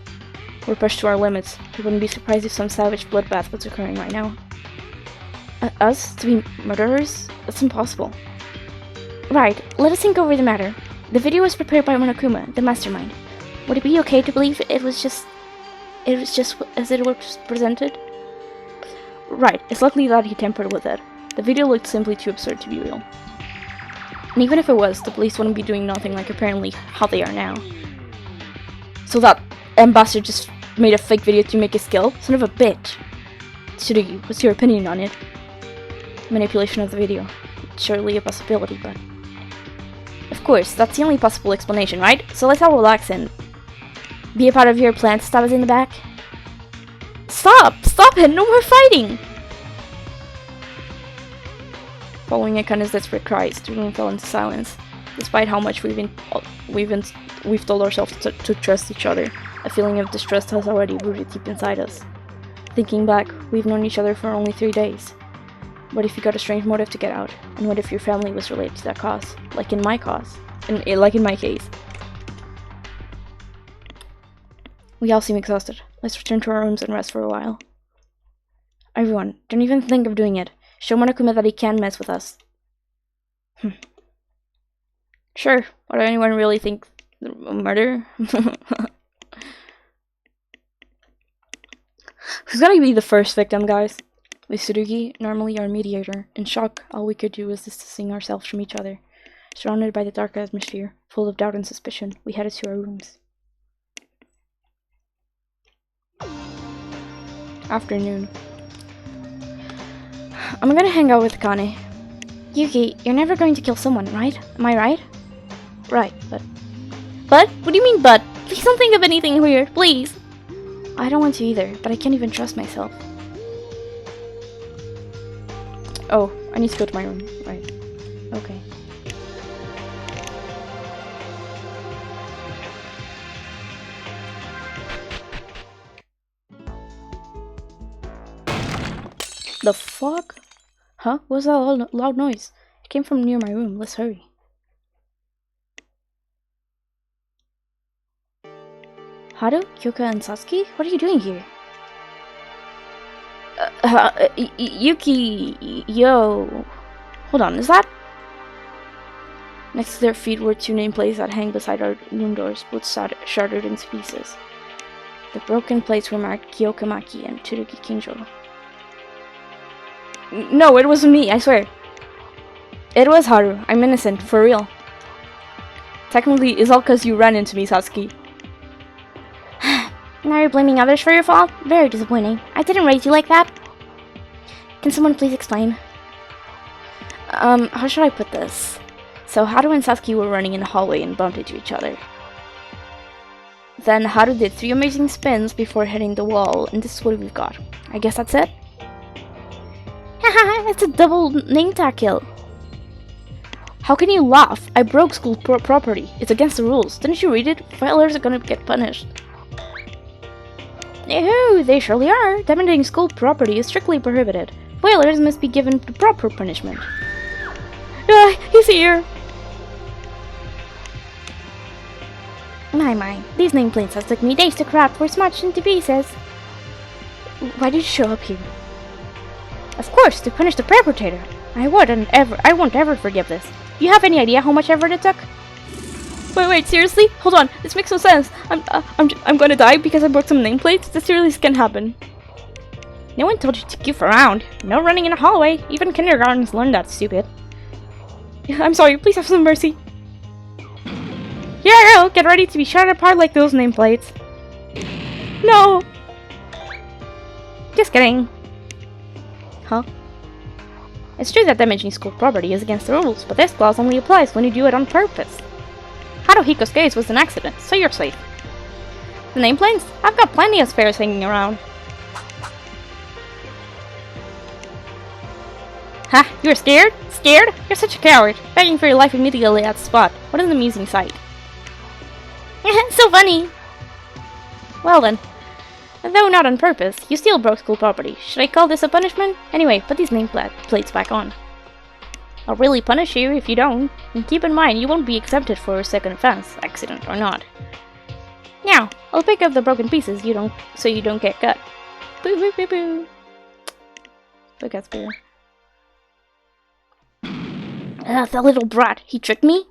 We're pushed to our limits. We wouldn't be surprised if some savage bloodbath was occurring right now. Us? To be murderers? That's impossible. Right, let us think over the matter. The video was prepared by Monokuma, the mastermind. Would it be okay to believe it was just as it was presented? Right, it's likely that he tampered with it. The video looked simply too absurd to be real. And even if it was, the police wouldn't be doing nothing like apparently how they are now. So that ambassador just made a fake video to make his skill? Son of a bitch. Tsurugi, what's your opinion on it? Manipulation of the video. Surely a possibility, but... Of course, that's the only possible explanation, right? So let's all relax and... be a part of your plan to stab us in the back? Stop! Stop it! No more fighting! Following Akane's desperate cries, the room fell into silence. Despite how much we've told ourselves to trust each other, a feeling of distrust has already rooted deep inside us. Thinking back, we've known each other for only 3 days. What if you got a strange motive to get out? And what if your family was related to that cause? Like in my case. We all seem exhausted. Let's return to our rooms and rest for a while. Everyone, don't even think of doing it. Show Monokuma that he can mess with us. Sure, would anyone really think murder? Who's gonna be the first victim, guys? With Tsurugi, normally our mediator. In shock, all we could do was distancing ourselves from each other. Surrounded by the dark atmosphere, full of doubt and suspicion, we headed to our rooms. Afternoon. I'm gonna hang out with Akane. Yuki, you're never going to kill someone, right? Am I right? Right, but... But? What do you mean, but? Please don't think of anything weird, please. I don't want to either, but I can't even trust myself. Oh, I need to go to my room. Right. Okay. The fuck? Huh? What was that loud noise? It came from near my room. Let's hurry. Haru, Kyoka, and Satsuki? What are you doing here? Yuki, yo. Hold on, is that? Next to their feet were two nameplates that hang beside our room doors, both shattered into pieces. The broken plates were marked Kyoka Maki and Tsurugi Kinjo. No, it wasn't me, I swear. It was Haru. I'm innocent, for real. Technically, it's all because you ran into me, Satsuki. Now you're blaming others for your fault? Very disappointing. I didn't raise you like that. Can someone please explain? How should I put this? So Haru and Satsuki were running in the hallway and bumped into each other. Then Haru did 3 amazing spins before hitting the wall, and this is what we've got. I guess that's it? Haha, it's a double name tag kill. How can you laugh? I broke school property. It's against the rules. Didn't you read it? Violars are gonna get punished. No, they surely are. Damaging school property is strictly prohibited. Violars must be given the proper punishment. He's here! My, these nameplates have took me days to craft were smashed into pieces. Why did you show up here? Of course, to punish the perpetrator. I won't ever forgive this. Do you have any idea how much effort it took? Wait, seriously? Hold on, this makes no sense. I'm gonna die because I broke some nameplates? This really can happen. No one told you to goof around. No running in a hallway. Even kindergartens learn that, stupid. I'm sorry, please have some mercy. Yeah, girl, get ready to be shattered apart like those nameplates. No! Just kidding. Huh? It's true that damaging school property is against the rules, but this clause only applies when you do it on purpose. Haruhiko's case was an accident, so you're safe. The nameplates? I've got plenty of spares hanging around. Ha! You're scared? Scared? You're such a coward. Begging for your life immediately at the spot. What an amusing sight. So funny! Well then. Though not on purpose, you still broke school property. Should I call this a punishment? Anyway, put these nameplates back on. I'll really punish you if you don't. And keep in mind, you won't be exempted for a second offense, accident or not. Now, I'll pick up the broken pieces so you don't get cut. Boo boo boo boo. Look at spear. That little brat, he tricked me?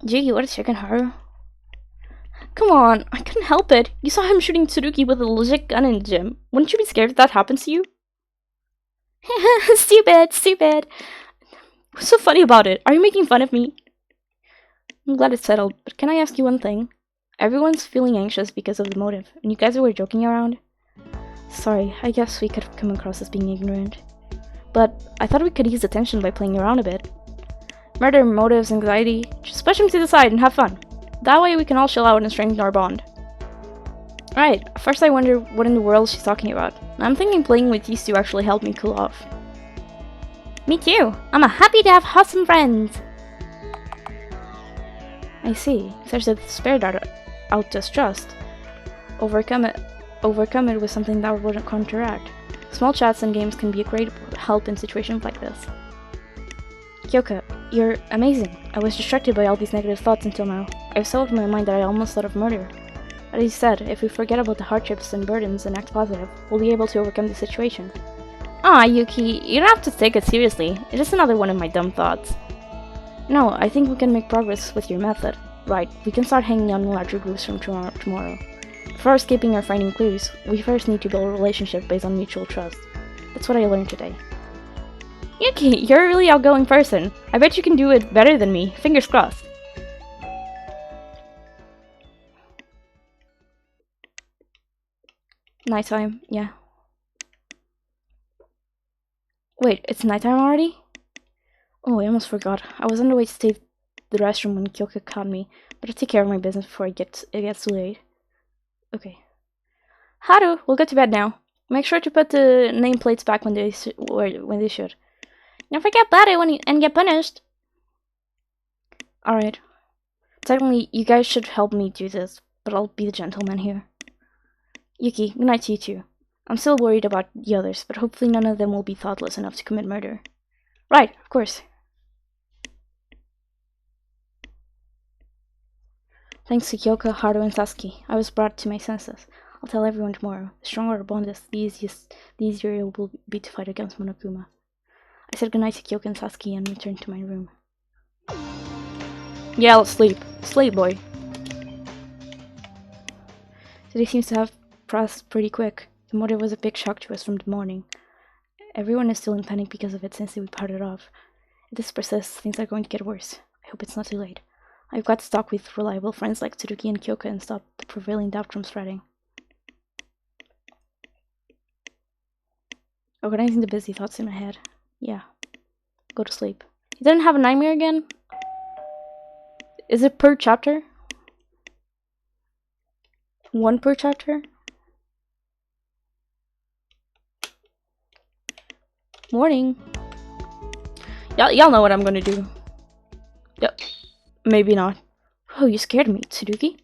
Gee, what a chicken, Haru. Come on, I couldn't help it. You saw him shooting Tsurugi with a legit gun in the gym. Wouldn't you be scared if that happens to you? Stupid. What's so funny about it? Are you making fun of me? I'm glad it's settled, but can I ask you one thing? Everyone's feeling anxious because of the motive, and you guys were joking around. Sorry, I guess we could have come across as being ignorant. But I thought we could ease the tension by playing around a bit. Murder, motives, anxiety, just push them to the side and have fun. That way we can all chill out and strengthen our bond. Right, first I wonder what in the world she's talking about. I'm thinking playing with these two actually helped me cool off. Me too. I'm happy to have awesome friends. I see. There's a despair that I'll distrust. Overcome it with something that wouldn't counteract. Small chats and games can be a great help in situations like this. Kyoka, you're amazing. I was distracted by all these negative thoughts until now. I've settled in my mind that I almost thought of murder. As you said, if we forget about the hardships and burdens and act positive, we'll be able to overcome the situation. Aw, Yuki, you don't have to take it seriously. It's just another one of my dumb thoughts. No, I think we can make progress with your method. Right, we can start hanging out in larger groups from tomorrow. Before escaping or finding clues, we first need to build a relationship based on mutual trust. That's what I learned today. Yuki, you're a really outgoing person. I bet you can do it better than me. Fingers crossed. Nighttime, yeah. Wait, it's nighttime already? Oh, I almost forgot. I was on the way to save the restroom when Kyoka caught me, but I'll take care of my business before it gets too late. Okay. Haru, we'll go to bed now. Make sure to put the nameplates back when they should. Don't forget about it and get punished. Alright. Technically, you guys should help me do this, but I'll be the gentleman here. Yuki, good night to you too. I'm still worried about the others, but hopefully none of them will be thoughtless enough to commit murder. Right, of course. Thanks to Kyoka, Haru, and Sasuke, I was brought to my senses. I'll tell everyone tomorrow. The stronger our bond is, the easier it will be to fight against Monokuma. I said goodnight to Kyoka and Sasuke and returned to my room. Yeah, let's sleep. Sleep, boy. Today seems to have passed pretty quick. The murder was a big shock to us from the morning. Everyone is still in panic because of it since we parted off. If this persists, things are going to get worse. I hope it's not too late. I've got to talk with reliable friends like Tsurugi and Kyoka and stop the prevailing doubt from spreading. Organizing the busy thoughts in my head. Yeah. Go to sleep. You didn't have a nightmare again? Is it per chapter? One per chapter? Morning. Y'all know what I'm gonna do. Yep. Maybe not. Oh, you scared me, Tsurugi.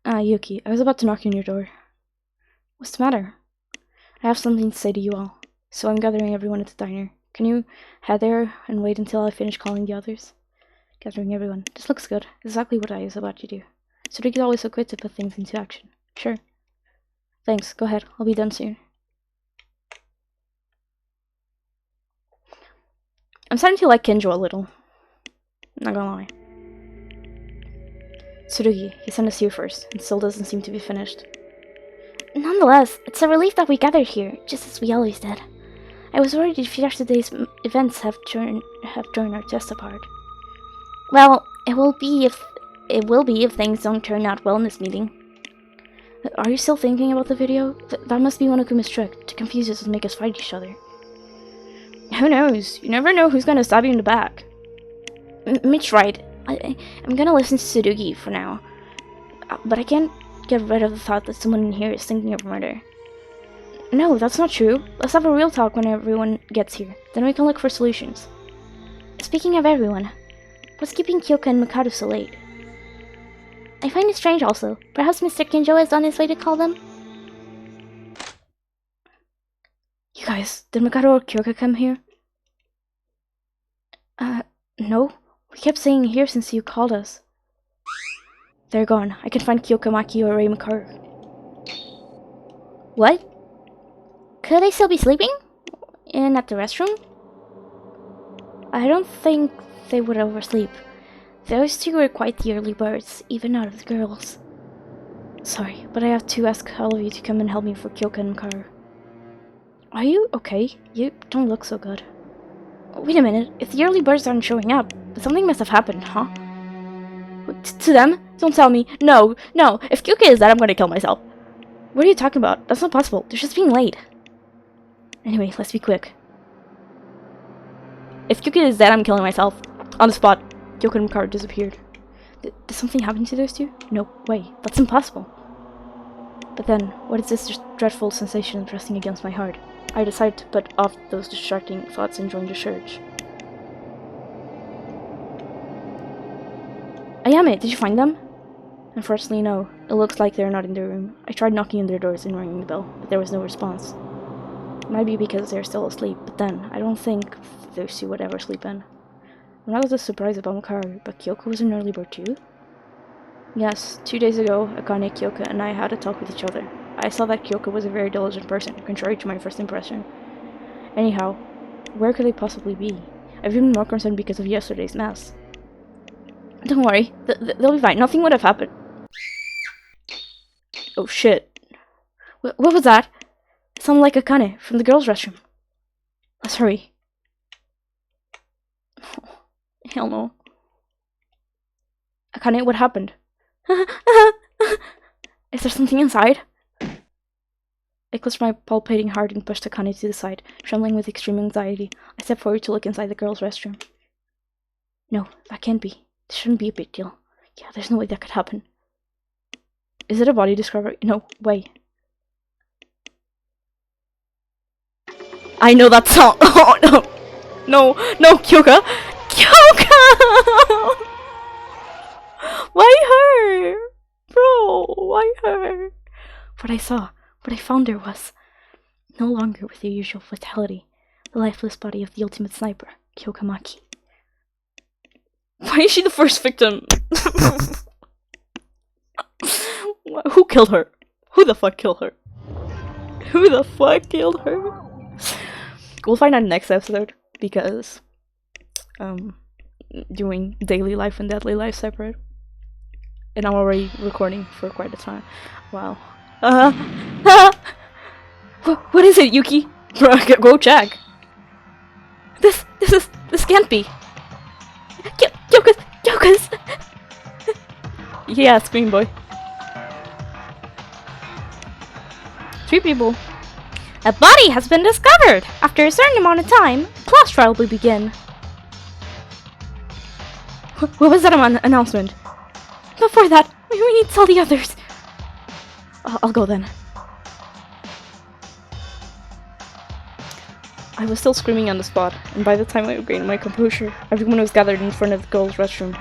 Yuki, I was about to knock on your door. What's the matter? I have something to say to you all, so I'm gathering everyone at the diner. Can you head there and wait until I finish calling the others? Gathering everyone. This looks good. Exactly what I was about to do. Tsurugi's always so quick to put things into action. Sure. Thanks. Go ahead. I'll be done soon. I'm starting to like Kinjo a little. Not gonna lie. Tsurugi, he sent us here first, and still doesn't seem to be finished. Nonetheless, it's a relief that we gathered here, just as we always did. I was worried if yesterday's events have torn our trust apart. Well, it will be if things don't turn out well in this meeting. Are you still thinking about the video? That must be Monokuma's trick, to confuse us and make us fight each other. Who knows? You never know who's gonna stab you in the back. Mitch's right. I'm gonna listen to Tsurugi for now. But I can't get rid of the thought that someone in here is thinking of murder. No, that's not true. Let's have a real talk when everyone gets here. Then we can look for solutions. Speaking of everyone, what's keeping Kyoka and Mikado so late? I find it strange also. Perhaps Mr. Kinjo is on his way to call them? You guys, did Mikado or Kyoka come here? No. We kept saying here since you called us. They're gone. I can find Kyoka, Maki, or Ray Makaru. What? Could they still be sleeping? At the restroom? I don't think they would oversleep. Those two were quite the early birds, even out of the girls. Sorry, but I have to ask all of you to come and help me for Kyoka and Makaru. Are you okay? You don't look so good. Wait a minute, if the early birds aren't showing up, something must have happened, huh? To them? Don't tell me. No, if Kyoka is dead, I'm gonna kill myself. What are you talking about? That's not possible. They're just being late. Anyway, let's be quick. If Kyoka is dead, I'm killing myself. On the spot. Kyoka and Makaru disappeared. Did something happen to those two? No way. That's impossible. But then, what is this dreadful sensation pressing against my heart? I decided to put off those distracting thoughts and join the church. Ayame, did you find them? Unfortunately, no. It looks like they're not in their room. I tried knocking on their doors and ringing the bell, but there was no response. It might be because they're still asleep, but then, I don't think those two would ever sleep in. I'm not as surprised about Makaru, but Kyoka was an early bird too? Yes, 2 days ago, Akane, Kyoka, and I had a talk with each other. I saw that Kyoka was a very diligent person, contrary to my first impression. Anyhow, where could they possibly be? I've been more concerned because of yesterday's mess. Don't worry, they'll be fine. Nothing would have happened. Oh shit. What was that? It sounded like Akane from the girls' restroom. Let's hurry. Oh, hell no. Akane, what happened? Is there something inside? I clutched my palpitating heart and pushed Akane to the side, trembling with extreme anxiety. I stepped forward to look inside the girls' restroom. No, that can't be. This shouldn't be a big deal. Yeah, there's no way that could happen. Is it a body describer? No, wait. I know that song. Oh no. No, no, Kyoka! Kyoka! Why her? Bro, why her? What I found there was no longer with the usual fatality, the lifeless body of the ultimate sniper, Kyoka Maki. Why is she the first victim? Who killed her? Who the fuck killed her? Who the fuck killed her? We'll find out next episode, because doing daily life and deadly life separate. And I'm already recording for quite a time. Wow. What is it, Yuki? Go check. This can't be. Yokas. Yeah, Scream Boy. 3 people. A body has been discovered! After a certain amount of time, class trial will begin. What was that announcement? Before that, we need to tell the others. I'll go then. I was still screaming on the spot, and by the time I regained my composure, everyone was gathered in front of the girls' restroom.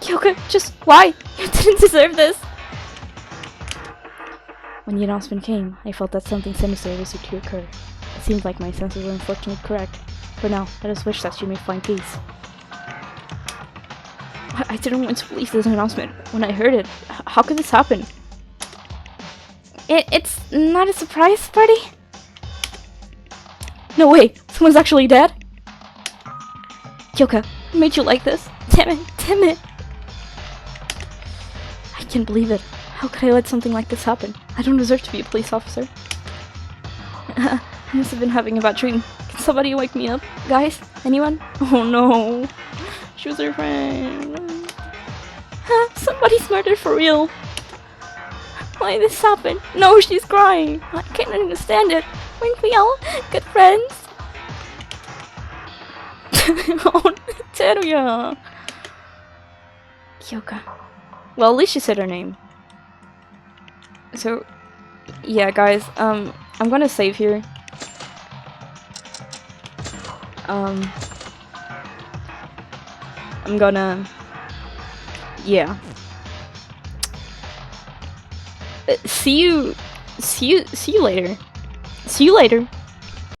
Kyoka, just why? You didn't deserve this. When the announcement came, I felt that something sinister was to occur. It seemed like my senses were unfortunately correct. For now, I just wish that she may find peace. I didn't want to believe this announcement. When I heard it, how could this happen? It's not a surprise party? No way! Someone's actually dead? Kyoka, what made you like this? Damn it. I can't believe it. How could I let something like this happen? I don't deserve to be a police officer. I must have been having a bad dream. Can somebody wake me up? Guys? Anyone? Oh no. She was her friend. Somebody's murdered for real. Why did this happen? No, she's crying. I can't understand it. Weren't we all good friends? Oh, Teruya. Kyoka. Well, at least she said her name. So, yeah, guys, I'm gonna save here. I'm gonna, yeah. See you later. See you later.